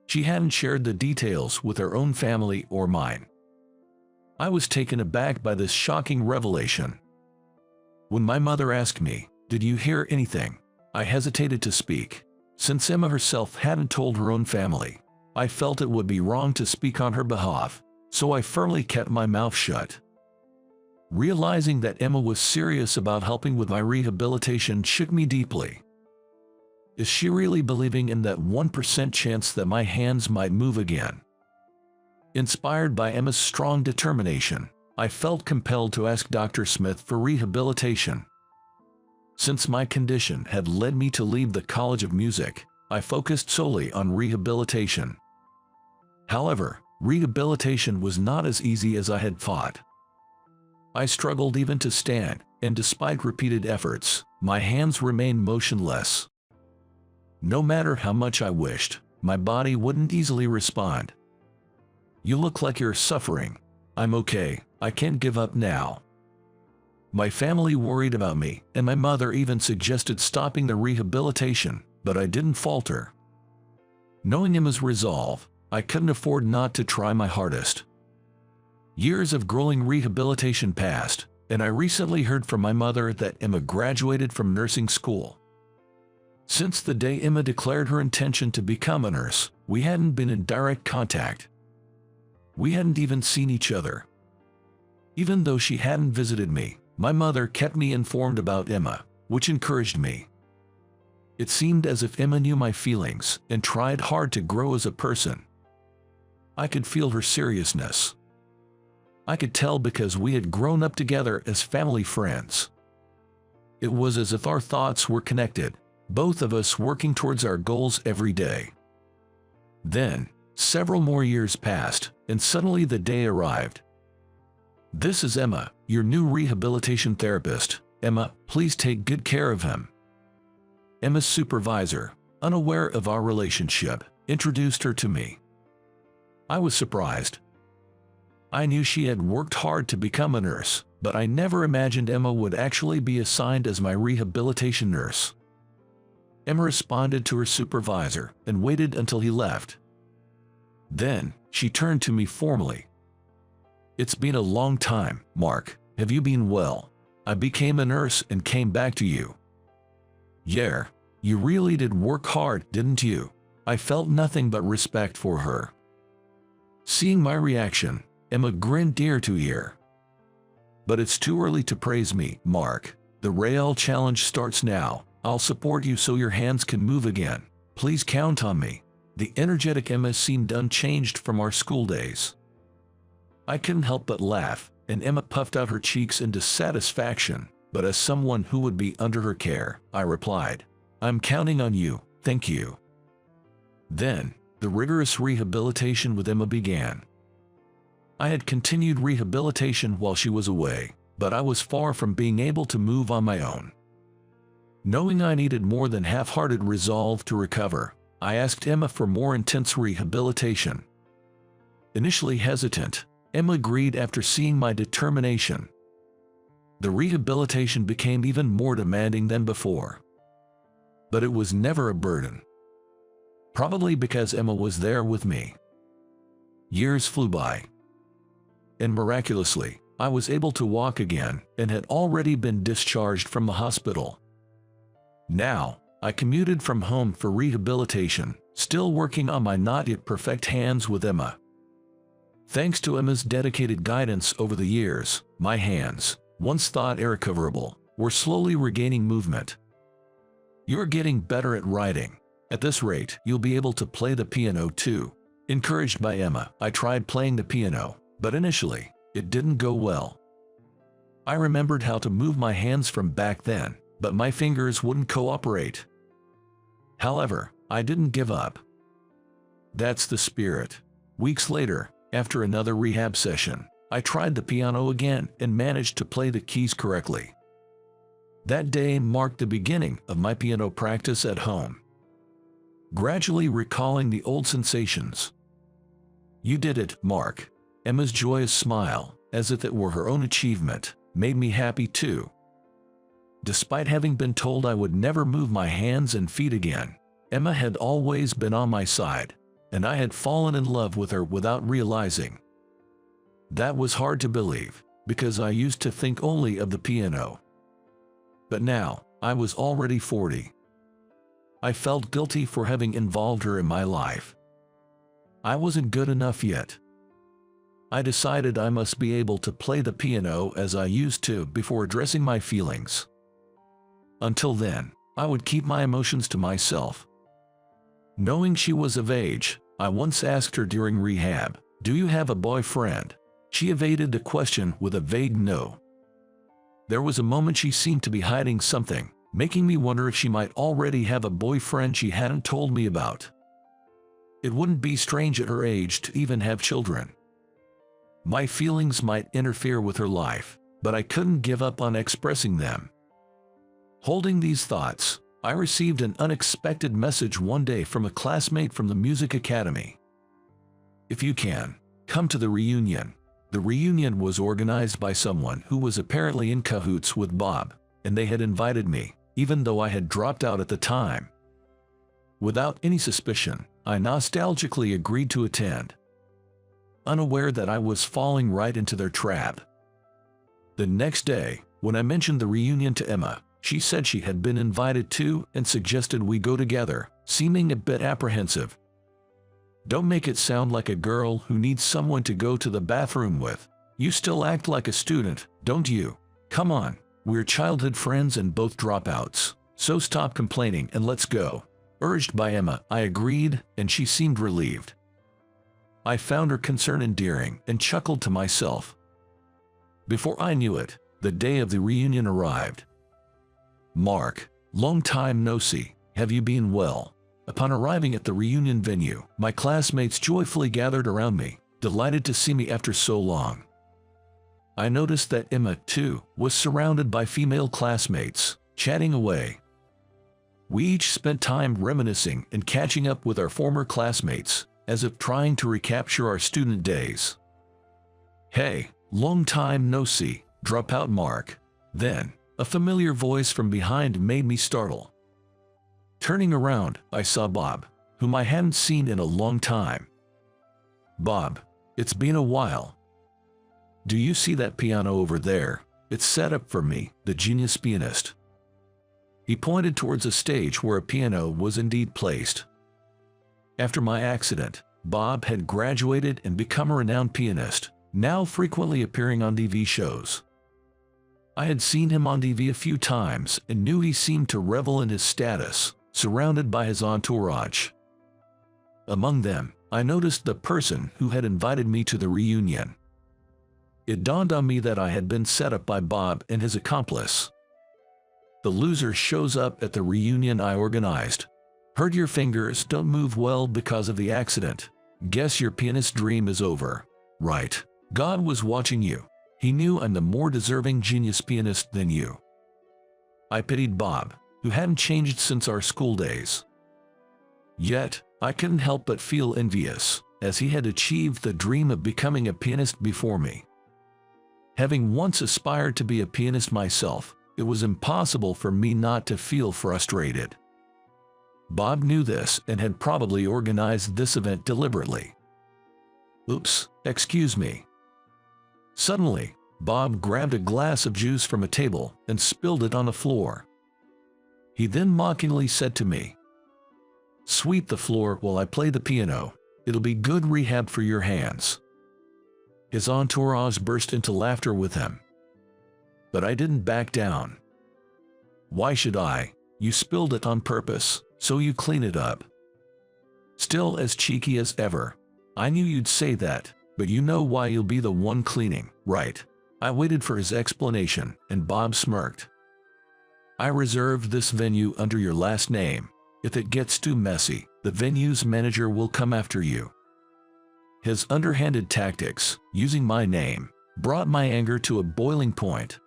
She hadn't shared the details with her own family or mine. I was taken aback by this shocking revelation. When my mother asked me, "Did you hear anything?" I hesitated to speak. Since Emma herself hadn't told her own family, I felt it would be wrong to speak on her behalf, so I firmly kept my mouth shut. Realizing that Emma was serious about helping with my rehabilitation shook me deeply. Is she really believing in that 1% chance that my hands might move again? Inspired by Emma's strong determination, I felt compelled to ask Dr. Smith for rehabilitation. Since my condition had led me to leave the College of Music, I focused solely on rehabilitation. However, rehabilitation was not as easy as I had thought. I struggled even to stand, and despite repeated efforts, my hands remained motionless. No matter how much I wished, my body wouldn't easily respond. "You look like you're suffering." "I'm okay, I can't give up now." My family worried about me, and my mother even suggested stopping the rehabilitation, but I didn't falter. Knowing Emma's resolve, I couldn't afford not to try my hardest. Years of grueling rehabilitation passed, and I recently heard from my mother that Emma graduated from nursing school. Since the day Emma declared her intention to become a nurse, we hadn't been in direct contact. We hadn't even seen each other. Even though she hadn't visited me, my mother kept me informed about Emma, which encouraged me. It seemed as if Emma knew my feelings and tried hard to grow as a person. I could feel her seriousness. I could tell because we had grown up together as family friends. It was as if our thoughts were connected, both of us working towards our goals every day. Then, several more years passed, and suddenly the day arrived. "This is Emma, your new rehabilitation therapist. Emma, please take good care of him." Emma's supervisor, unaware of our relationship, introduced her to me. I was surprised. I knew she had worked hard to become a nurse, but I never imagined Emma would actually be assigned as my rehabilitation nurse. Emma responded to her supervisor and waited until he left. Then, she turned to me formally. "It's been a long time, Mark. Have you been well? I became a nurse and came back to you." "Yeah, you really did work hard, didn't you?" I felt nothing but respect for her. Seeing my reaction, Emma grinned ear to ear. "But it's too early to praise me, Mark. The real challenge starts now. I'll support you so your hands can move again. Please count on me." The energetic Emma seemed unchanged from our school days. I couldn't help but laugh, and Emma puffed out her cheeks in dissatisfaction. "But as someone who would be under her care," I replied, "I'm counting on you, thank you." Then, the rigorous rehabilitation with Emma began. I had continued rehabilitation while she was away, but I was far from being able to move on my own. Knowing I needed more than half-hearted resolve to recover, I asked Emma for more intense rehabilitation. Initially hesitant, Emma agreed after seeing my determination. The rehabilitation became even more demanding than before. But it was never a burden. Probably because Emma was there with me. Years flew by. And miraculously, I was able to walk again and had already been discharged from the hospital. Now, I commuted from home for rehabilitation, still working on my not yet perfect hands with Emma. Thanks to Emma's dedicated guidance over the years, my hands, once thought irrecoverable, were slowly regaining movement. "You're getting better at writing. At this rate, you'll be able to play the piano too." Encouraged by Emma, I tried playing the piano, but initially, it didn't go well. I remembered how to move my hands from back then, but my fingers wouldn't cooperate. However, I didn't give up. That's the spirit. Weeks later, after another rehab session, I tried the piano again and managed to play the keys correctly. That day marked the beginning of my piano practice at home. Gradually recalling the old sensations. "You did it, Mark." Emma's joyous smile, as if it were her own achievement, made me happy too. Despite having been told I would never move my hands and feet again, Emma had always been on my side, and I had fallen in love with her without realizing. That was hard to believe, because I used to think only of the piano. But now, I was already 40. I felt guilty for having involved her in my life. I wasn't good enough yet. I decided I must be able to play the piano as I used to before addressing my feelings. Until then, I would keep my emotions to myself. Knowing she was of age, I once asked her during rehab, "Do you have a boyfriend?" She evaded the question with a vague no. There was a moment she seemed to be hiding something, making me wonder if she might already have a boyfriend she hadn't told me about. It wouldn't be strange at her age to even have children. My feelings might interfere with her life, but I couldn't give up on expressing them. Holding these thoughts, I received an unexpected message one day from a classmate from the music academy. "If you can, come to the reunion." The reunion was organized by someone who was apparently in cahoots with Bob, and they had invited me, even though I had dropped out at the time. Without any suspicion, I nostalgically agreed to attend, unaware that I was falling right into their trap. The next day, when I mentioned the reunion to Emma, she said she had been invited too and suggested we go together, seeming a bit apprehensive. "Don't make it sound like a girl who needs someone to go to the bathroom with. You still act like a student, don't you? Come on, we're childhood friends and both dropouts, so stop complaining and let's go." Urged by Emma, I agreed, and she seemed relieved. I found her concern endearing and chuckled to myself. Before I knew it, the day of the reunion arrived. "Mark, long time no see, have you been well?" Upon arriving at the reunion venue, my classmates joyfully gathered around me, delighted to see me after so long. I noticed that Emma, too, was surrounded by female classmates, chatting away. We each spent time reminiscing and catching up with our former classmates, as if trying to recapture our student days. "Hey, long time no see, dropout Mark." Then, a familiar voice from behind made me startle. Turning around, I saw Bob, whom I hadn't seen in a long time. "Bob, it's been a while. Do you see that piano over there? It's set up for me, the genius pianist." He pointed towards a stage where a piano was indeed placed. After my accident, Bob had graduated and become a renowned pianist, now frequently appearing on TV shows. I had seen him on TV a few times and knew he seemed to revel in his status, surrounded by his entourage. Among them, I noticed the person who had invited me to the reunion. It dawned on me that I had been set up by Bob and his accomplice. The loser shows up at the reunion I organized. "Hurt your fingers, don't move well because of the accident. Guess your pianist dream is over. Right. God was watching you. He knew I'm the more deserving genius pianist than you." I pitied Bob, who hadn't changed since our school days. Yet, I couldn't help but feel envious, as he had achieved the dream of becoming a pianist before me. Having once aspired to be a pianist myself, it was impossible for me not to feel frustrated. Bob knew this and had probably organized this event deliberately. "Oops, excuse me." Suddenly, Bob grabbed a glass of juice from a table and spilled it on the floor. He then mockingly said to me, "Sweep the floor while I play the piano. It'll be good rehab for your hands." His entourage burst into laughter with him. But I didn't back down. "Why should I? You spilled it on purpose, so you clean it up." Still as cheeky as ever. "I knew you'd say that, but you know why you'll be the one cleaning, right?" I waited for his explanation, and Bob smirked. "I reserved this venue under your last name. If it gets too messy, the venue's manager will come after you." His underhanded tactics, using my name, brought my anger to a boiling point.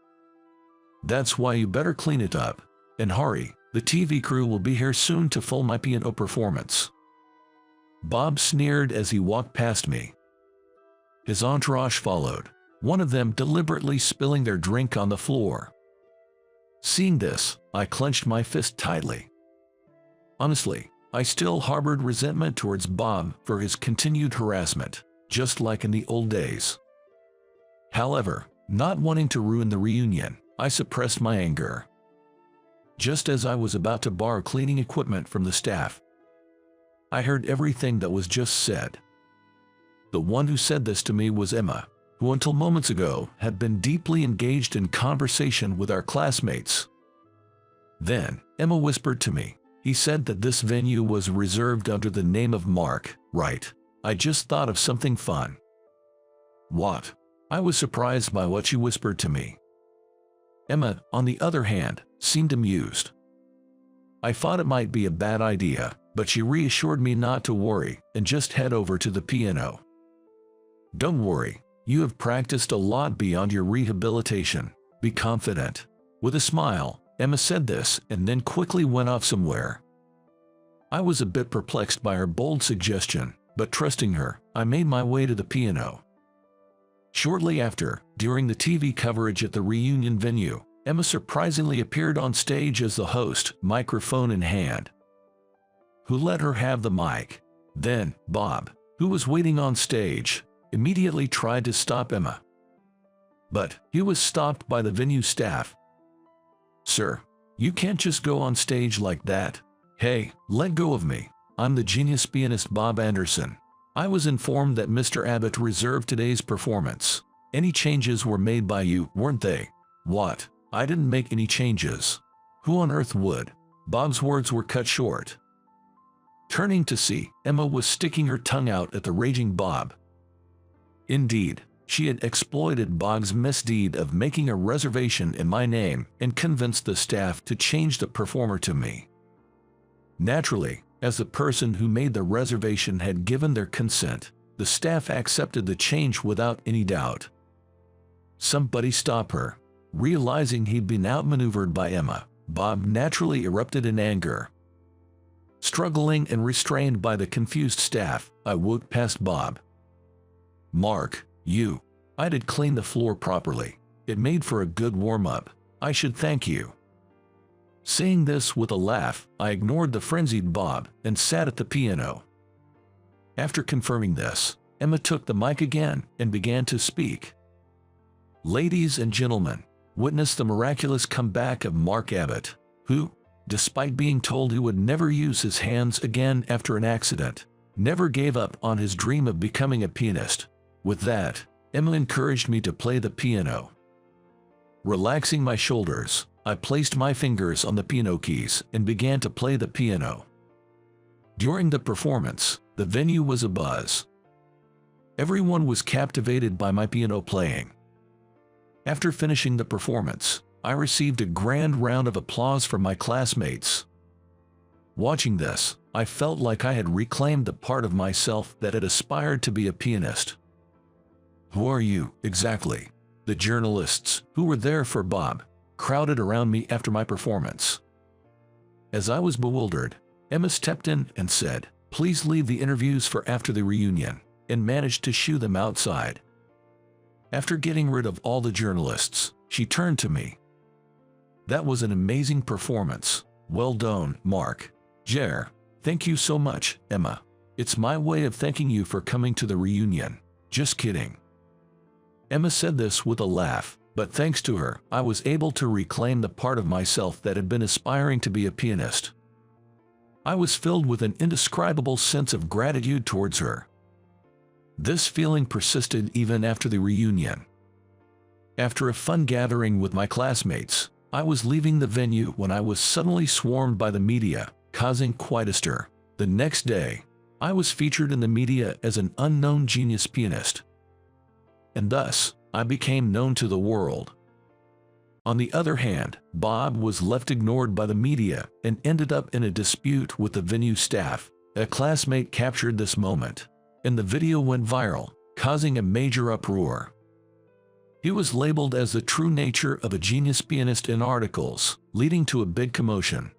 "That's why you better clean it up. And hurry, the TV crew will be here soon to film my piano performance." Bob sneered as he walked past me. His entourage followed, one of them deliberately spilling their drink on the floor. Seeing this, I clenched my fist tightly. Honestly, I still harbored resentment towards Bob for his continued harassment, just like in the old days. However, not wanting to ruin the reunion, I suppressed my anger. Just as I was about to borrow cleaning equipment from the staff, I heard everything that was just said. The one who said this to me was Emma, who until moments ago had been deeply engaged in conversation with our classmates. Then, Emma whispered to me, "He said that this venue was reserved under the name of Mark, right? I just thought of something fun." What? I was surprised by what she whispered to me. Emma, on the other hand, seemed amused. I thought it might be a bad idea, but she reassured me not to worry and just head over to the piano. "Don't worry, you have practiced a lot beyond your rehabilitation. Be confident." With a smile, Emma said this and then quickly went off somewhere. I was a bit perplexed by her bold suggestion, but trusting her, I made my way to the piano. Shortly after, during the TV coverage at the reunion venue, Emma surprisingly appeared on stage as the host, microphone in hand. Who let her have the mic? Then, Bob, who was waiting on stage, immediately tried to stop Emma. But he was stopped by the venue staff. "Sir, you can't just go on stage like that. Hey, let go of me. I'm the genius pianist Bob Anderson. I was informed that Mr. Abbott reserved today's performance. Any changes were made by you, weren't they?" "What? I didn't make any changes." "Who on earth would?" Bob's words were cut short. Turning to see, Emma was sticking her tongue out at the raging Bob. Indeed, she had exploited Bob's misdeed of making a reservation in my name and convinced the staff to change the performer to me. Naturally, as the person who made the reservation had given their consent, the staff accepted the change without any doubt. "Somebody stop her." Realizing he'd been outmaneuvered by Emma, Bob naturally erupted in anger. Struggling and restrained by the confused staff, I walked past Bob. "Mark, you. I did clean the floor properly. It made for a good warm-up. I should thank you." Saying this with a laugh, I ignored the frenzied Bob and sat at the piano. After confirming this, Emma took the mic again and began to speak. "Ladies and gentlemen, witness the miraculous comeback of Mark Abbott, who, despite being told he would never use his hands again after an accident, never gave up on his dream of becoming a pianist." With that, Emma encouraged me to play the piano. Relaxing my shoulders, I placed my fingers on the piano keys and began to play the piano. During the performance, the venue was abuzz. Everyone was captivated by my piano playing. After finishing the performance, I received a grand round of applause from my classmates. Watching this, I felt like I had reclaimed the part of myself that had aspired to be a pianist. "Who are you, exactly?" The journalists, who were there for Bob, crowded around me after my performance. As I was bewildered, Emma stepped in and said, "Please leave the interviews for after the reunion," and managed to shoo them outside. After getting rid of all the journalists, she turned to me. "That was an amazing performance. Well done, Mark." "Jer, thank you so much, Emma. It's my way of thanking you for coming to the reunion." "Just kidding." Emma said this with a laugh, but thanks to her, I was able to reclaim the part of myself that had been aspiring to be a pianist. I was filled with an indescribable sense of gratitude towards her. This feeling persisted even after the reunion. After a fun gathering with my classmates, I was leaving the venue when I was suddenly swarmed by the media, causing quite a stir. The next day, I was featured in the media as an unknown genius pianist. And thus, I became known to the world. On the other hand, Bob was left ignored by the media and ended up in a dispute with the venue staff. A classmate captured this moment, and the video went viral, causing a major uproar. He was labeled as the true nature of a genius pianist in articles, leading to a big commotion.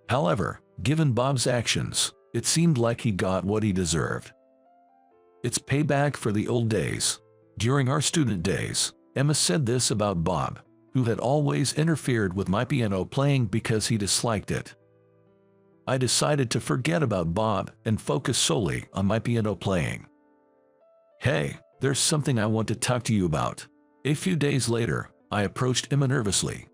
However, given Bob's actions, it seemed like he got what he deserved. It's payback for the old days. During our student days, Emma said this about Bob, who had always interfered with my piano playing because he disliked it. I decided to forget about Bob and focus solely on my piano playing. Hey, there's something I want to talk to you about." A few days later, I approached Emma nervously.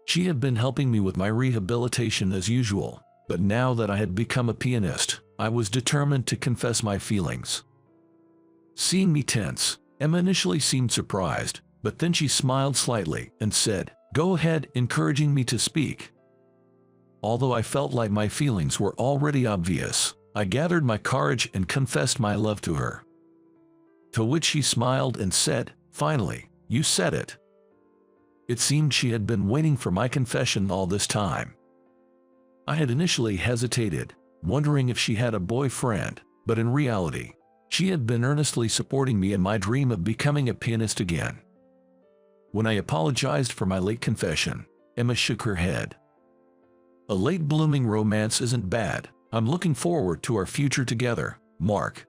She had been helping me with my rehabilitation as usual, but now that I had become a pianist, I was determined to confess my feelings. Seeing me tense, Emma initially seemed surprised, but then she smiled slightly and said, "Go ahead," encouraging me to speak. Although I felt like my feelings were already obvious, I gathered my courage and confessed my love to her. To which she smiled and said, "Finally, you said it." It seemed she had been waiting for my confession all this time. I had initially hesitated, wondering if she had a boyfriend, but in reality, she had been earnestly supporting me in my dream of becoming a pianist again. When I apologized for my late confession, Emma shook her head. "A late-blooming romance isn't bad. I'm looking forward to our future together, Mark."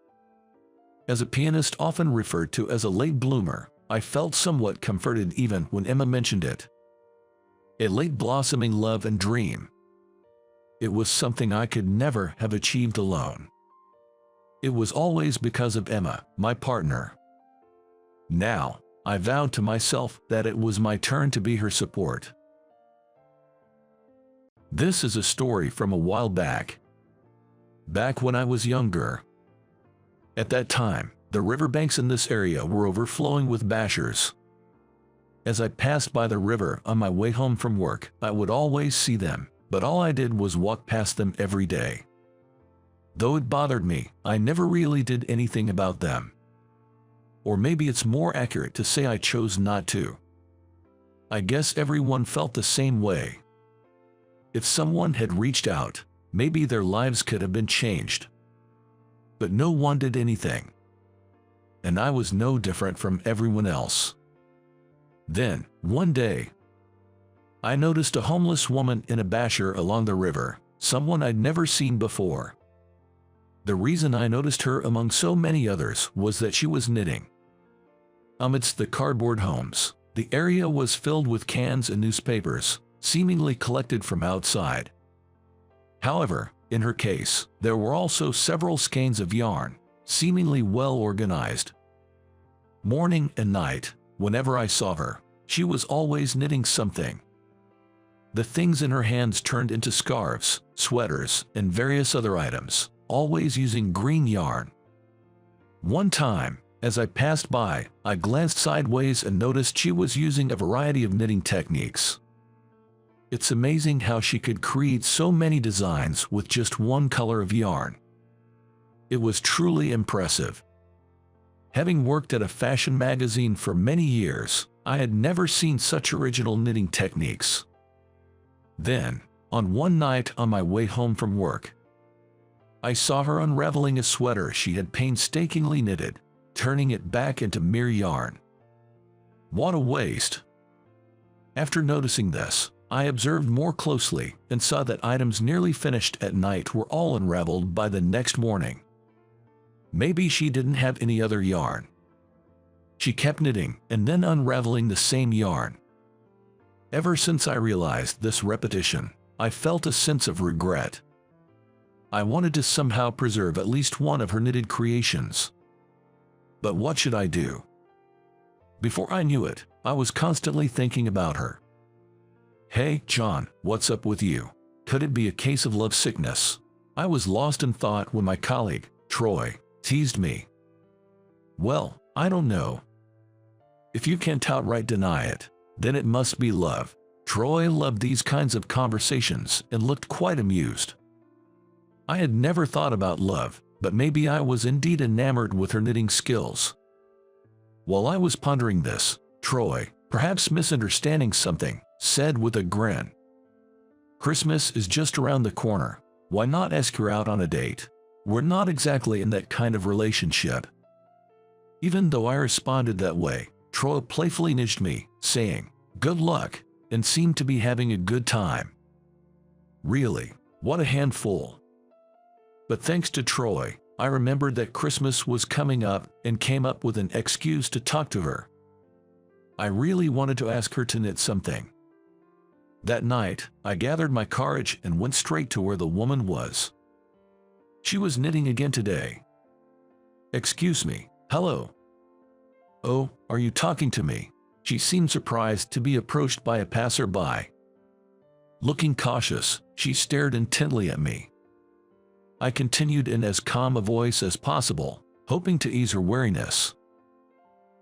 As a pianist often referred to as a late bloomer, I felt somewhat comforted even when Emma mentioned it. A late blossoming love and dream. It was something I could never have achieved alone. It was always because of Emma, my partner. Now, I vowed to myself that it was my turn to be her support. This is a story from a while back. Back when I was younger. At that time, the riverbanks in this area were overflowing with bashers. As I passed by the river on my way home from work, I would always see them, but all I did was walk past them every day. Though it bothered me, I never really did anything about them. Or maybe it's more accurate to say I chose not to. I guess everyone felt the same way. If someone had reached out, maybe their lives could have been changed. But no one did anything. And I was no different from everyone else. Then, one day, I noticed a homeless woman in a basher along the river, someone I'd never seen before. The reason I noticed her among so many others was that she was knitting. Amidst the cardboard homes, the area was filled with cans and newspapers, seemingly collected from outside. However, in her case, there were also several skeins of yarn, seemingly well organized. Morning and night, whenever I saw her, she was always knitting something. The things in her hands turned into scarves, sweaters, and various other items, always using green yarn. One time, as I passed by, I glanced sideways and noticed she was using a variety of knitting techniques. It's amazing how she could create so many designs with just one color of yarn. It was truly impressive. Having worked at a fashion magazine for many years, I had never seen such original knitting techniques. Then, on one night on my way home from work, I saw her unraveling a sweater she had painstakingly knitted, turning it back into mere yarn. What a waste! After noticing this, I observed more closely and saw that items nearly finished at night were all unraveled by the next morning. Maybe she didn't have any other yarn. She kept knitting and then unraveling the same yarn. Ever since I realized this repetition, I felt a sense of regret. I wanted to somehow preserve at least one of her knitted creations. But what should I do? Before I knew it, I was constantly thinking about her. "Hey, John, what's up with you? Could it be a case of love sickness?" I was lost in thought when my colleague, Troy, teased me. "Well, I don't know. If you can't outright deny it, then it must be love." Troy loved these kinds of conversations and looked quite amused. I had never thought about love, but maybe I was indeed enamored with her knitting skills. While I was pondering this, Troy, perhaps misunderstanding something, said with a grin, "Christmas is just around the corner. Why not ask her out on a date? We're not exactly in that kind of relationship." Even though I responded that way, Troy playfully nudged me, saying, "Good luck," and seemed to be having a good time. Really, what a handful. But thanks to Troy, I remembered that Christmas was coming up and came up with an excuse to talk to her. I really wanted to ask her to knit something. That night, I gathered my courage and went straight to where the woman was. She was knitting again today. "Excuse me." "Hello," "Oh, are you talking to me?" She seemed surprised to be approached by a passerby. Looking cautious, she stared intently at me. I continued in as calm a voice as possible, hoping to ease her wariness.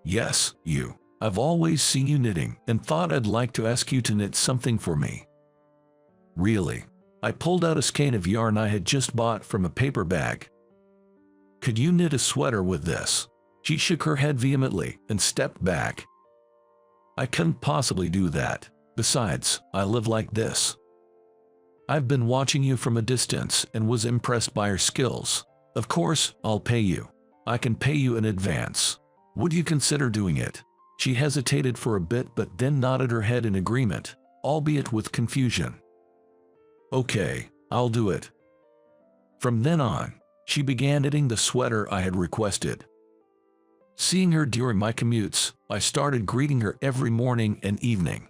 "Yes, you. I've always seen you knitting and thought I'd like to ask you to knit something for me." "Really?" I pulled out a skein of yarn I had just bought from a paper bag. "Could you knit a sweater with this?" She shook her head vehemently and stepped back. "I couldn't possibly do that. Besides, I live like this. I've been watching you from a distance and was impressed by your skills. Of course, I'll pay you. I can pay you in advance. Would you consider doing it?" She hesitated for a bit but then nodded her head in agreement, albeit with confusion. "Okay, I'll do it." From then on, she began knitting the sweater I had requested. Seeing her during my commutes, I started greeting her every morning and evening.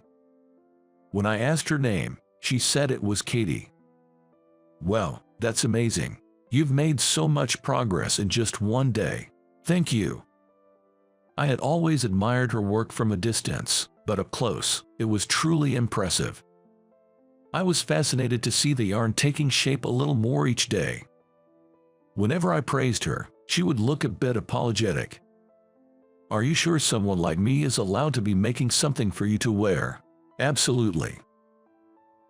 When I asked her name, she said it was Katie. "Well, that's amazing. You've made so much progress in just one day. Thank you." I had always admired her work from a distance, but up close, it was truly impressive. I was fascinated to see the yarn taking shape a little more each day. Whenever I praised her, she would look a bit apologetic. "Are you sure someone like me is allowed to be making something for you to wear?" "Absolutely."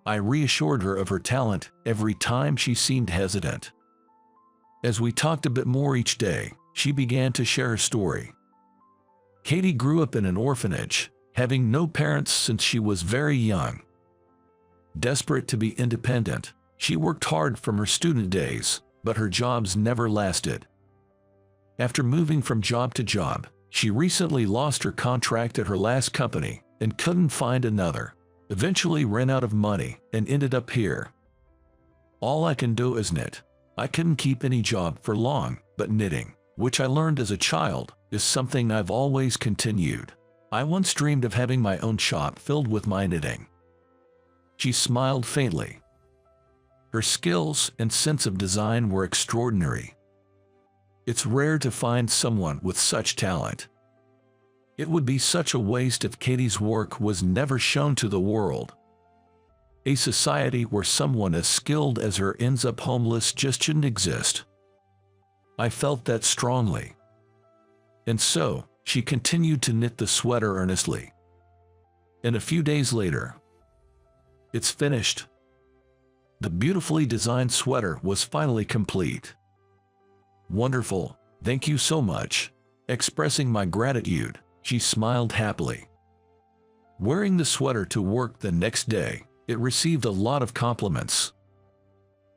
I reassured her of her talent every time she seemed hesitant. As we talked a bit more each day, she began to share her story. Katie grew up in an orphanage, having no parents since she was very young. Desperate to be independent, she worked hard from her student days, but her jobs never lasted. After moving from job to job, she recently lost her contract at her last company and couldn't find another, eventually ran out of money and ended up here. "All I can do is knit. I couldn't keep any job for long, but knitting, which I learned as a child, is something I've always continued. I once dreamed of having my own shop filled with my knitting." She smiled faintly. Her skills and sense of design were extraordinary. It's rare to find someone with such talent. It would be such a waste if Katie's work was never shown to the world. A society where someone as skilled as her ends up homeless just shouldn't exist. I felt that strongly. And so, she continued to knit the sweater earnestly. And a few days later, "It's finished." The beautifully designed sweater was finally complete. "Wonderful, thank you so much." Expressing my gratitude, she smiled happily. Wearing the sweater to work the next day, it received a lot of compliments.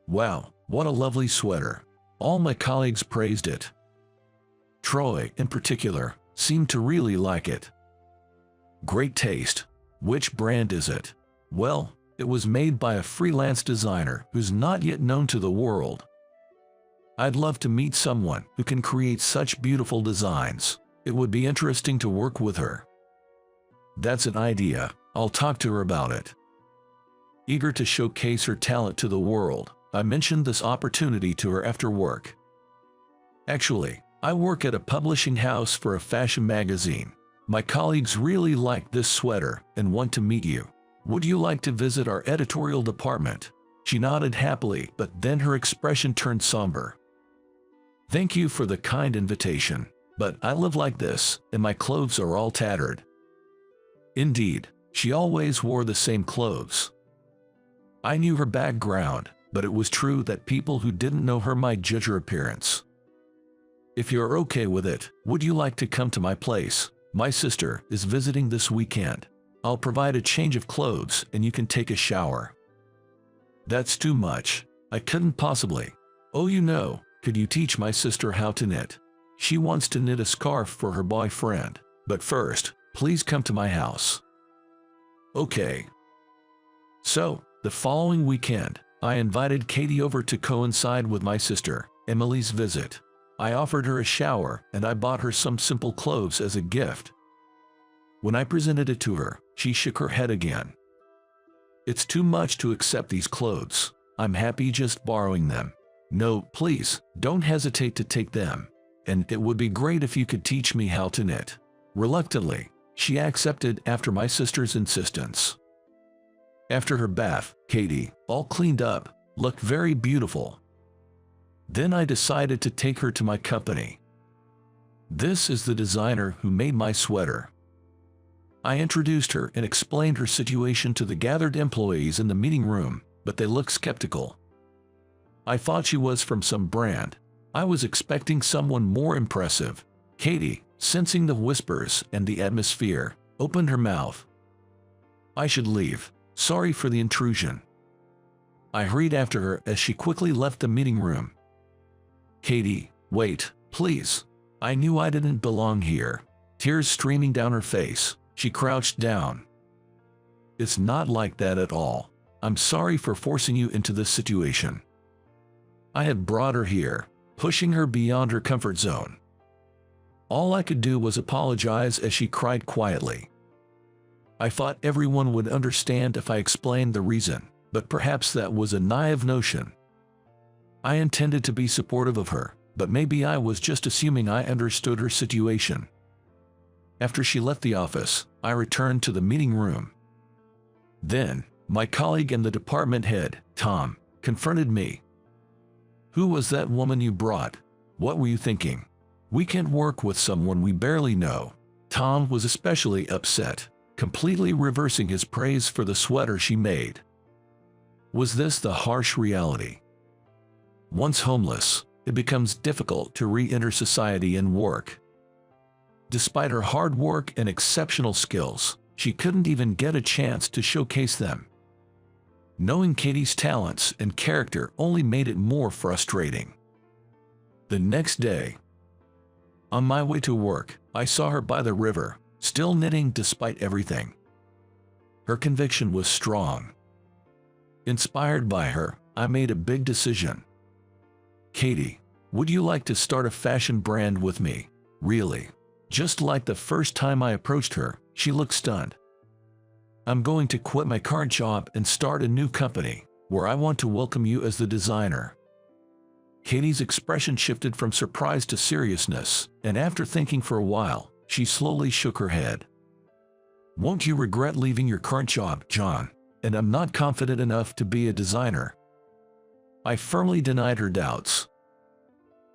"Wow, what a lovely sweater." All my colleagues praised it. Troy, in particular, seemed to really like it. "Great taste. Which brand is it?" "Well, it was made by a freelance designer who's not yet known to the world. I'd love to meet someone who can create such beautiful designs. It would be interesting to work with her." "That's an idea. I'll talk to her about it." Eager to showcase her talent to the world, I mentioned this opportunity to her after work. "Actually, I work at a publishing house for a fashion magazine. My colleagues really like this sweater and want to meet you. Would you like to visit our editorial department?" She nodded happily, but then her expression turned somber. "Thank you for the kind invitation, but I live like this, and my clothes are all tattered." Indeed, she always wore the same clothes. I knew her background, but it was true that people who didn't know her might judge her appearance. "If you're okay with it, would you like to come to my place? My sister is visiting this weekend. I'll provide a change of clothes and you can take a shower." "That's too much. I couldn't possibly." "Oh, could you teach my sister how to knit? She wants to knit a scarf for her boyfriend. But first, please come to my house." "Okay." So, the following weekend, I invited Katie over to coincide with my sister, Emily's visit. I offered her a shower and I bought her some simple clothes as a gift. When I presented it to her, she shook her head again. "It's too much to accept these clothes. I'm happy just borrowing them." "No, please, don't hesitate to take them. And it would be great if you could teach me how to knit." Reluctantly, she accepted after my sister's insistence. After her bath, Katie, all cleaned up, looked very beautiful. Then I decided to take her to my company. This is the designer who made my sweater. I introduced her and explained her situation to the gathered employees in the meeting room, but they looked skeptical. I thought she was from some brand. I was expecting someone more impressive. Katie, sensing the whispers and the atmosphere, opened her mouth. I should leave. Sorry for the intrusion. I hurried after her as she quickly left the meeting room. Katie, wait, please. I knew I didn't belong here. Tears streaming down her face, she crouched down. It's not like that at all. I'm sorry for forcing you into this situation. I had brought her here, pushing her beyond her comfort zone. All I could do was apologize as she cried quietly. I thought everyone would understand if I explained the reason, but perhaps that was a naive notion. I intended to be supportive of her, but maybe I was just assuming I understood her situation. After she left the office, I returned to the meeting room. Then, my colleague and the department head, Tom, confronted me. Who was that woman you brought? What were you thinking? We can't work with someone we barely know. Tom was especially upset, completely reversing his praise for the sweater she made. Was this the harsh reality? Once homeless, it becomes difficult to re-enter society and work. Despite her hard work and exceptional skills, she couldn't even get a chance to showcase them. Knowing Katie's talents and character only made it more frustrating. The next day, on my way to work, I saw her by the river, still knitting despite everything. Her conviction was strong. Inspired by her, I made a big decision. Katie, would you like to start a fashion brand with me? Really? Just like the first time I approached her, she looked stunned. I'm going to quit my current job and start a new company, where I want to welcome you as the designer. Katie's expression shifted from surprise to seriousness, and after thinking for a while, she slowly shook her head. Won't you regret leaving your current job, John? And I'm not confident enough to be a designer. I firmly denied her doubts.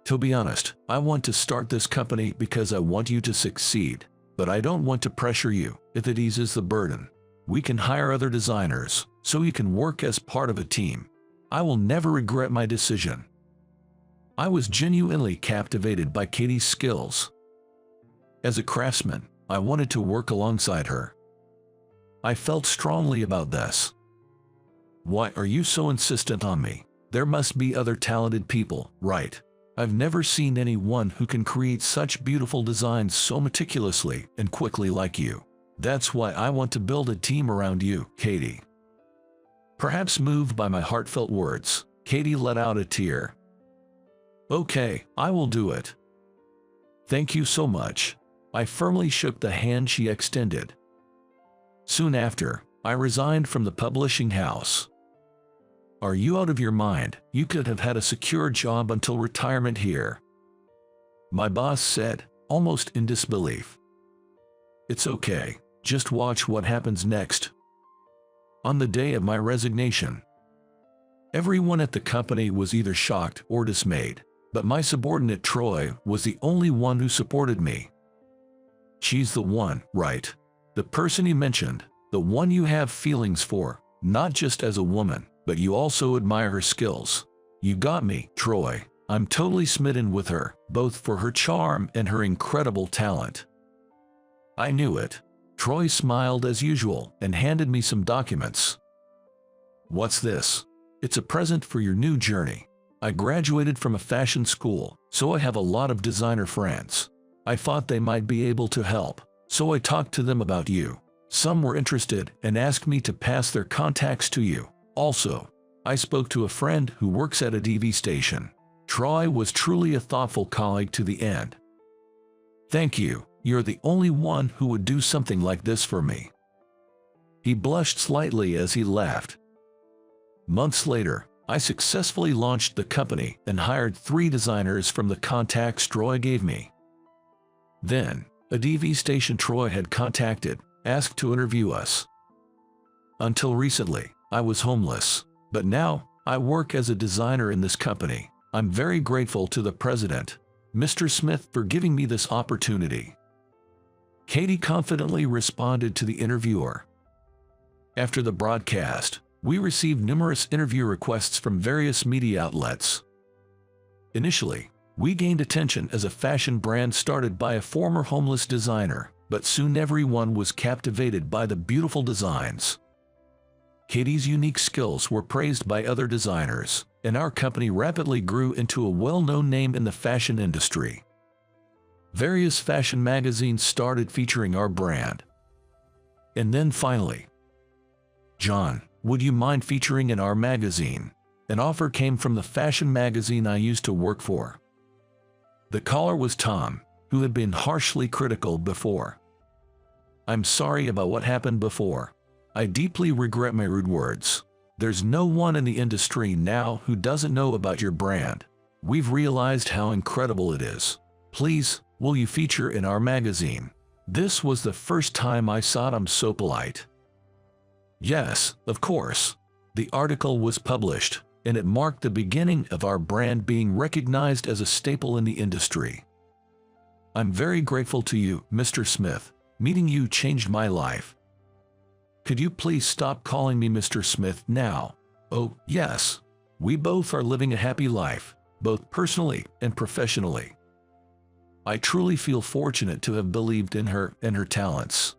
To be honest, I want to start this company because I want you to succeed, but I don't want to pressure you if it eases the burden. We can hire other designers, so you can work as part of a team. I will never regret my decision. I was genuinely captivated by Katie's skills. As a craftsman, I wanted to work alongside her. I felt strongly about this. Why are you so insistent on me? There must be other talented people, right? I've never seen anyone who can create such beautiful designs so meticulously and quickly like you. That's why I want to build a team around you, Katie. Perhaps moved by my heartfelt words, Katie let out a tear. Okay, I will do it. Thank you so much. I firmly shook the hand she extended. Soon after, I resigned from the publishing house. Are you out of your mind? You could have had a secure job until retirement here. My boss said, almost in disbelief. It's okay, just watch what happens next. On the day of my resignation, everyone at the company was either shocked or dismayed, but my subordinate Troy was the only one who supported me. She's the one, right? The person you mentioned, the one you have feelings for, not just as a woman, but you also admire her skills. You got me, Troy. I'm totally smitten with her, both for her charm and her incredible talent. I knew it. Troy smiled as usual and handed me some documents. What's this? It's a present for your new journey. I graduated from a fashion school, so I have a lot of designer friends. I thought they might be able to help, so I talked to them about you. Some were interested and asked me to pass their contacts to you. Also, I spoke to a friend who works at a TV station. Troy was truly a thoughtful colleague to the end. Thank you. You're the only one who would do something like this for me. He blushed slightly as he laughed. Months later, I successfully launched the company and hired 3 designers from the contacts Troy gave me. Then, a TV station Troy had contacted, asked to interview us. Until recently, I was homeless, but now I work as a designer in this company. I'm very grateful to the president, Mr. Smith, for giving me this opportunity. Katie confidently responded to the interviewer. After the broadcast, we received numerous interview requests from various media outlets. Initially, we gained attention as a fashion brand started by a former homeless designer, but soon everyone was captivated by the beautiful designs. Katie's unique skills were praised by other designers, and our company rapidly grew into a well-known name in the fashion industry. Various fashion magazines started featuring our brand. And then finally, "John, would you mind featuring in our magazine?" An offer came from the fashion magazine I used to work for. The caller was Tom, who had been harshly critical before. "I'm sorry about what happened before. I deeply regret my rude words. There's no one in the industry now who doesn't know about your brand. We've realized how incredible it is. Please, will you feature in our magazine?" This was the first time I saw Tom so polite. Yes, of course. The article was published, and it marked the beginning of our brand being recognized as a staple in the industry. "I'm very grateful to you, Mr. Smith. Meeting you changed my life. Could you please stop calling me Mr. Smith now?" "Oh, yes. We both are living a happy life, both personally and professionally. I truly feel fortunate to have believed in her and her talents."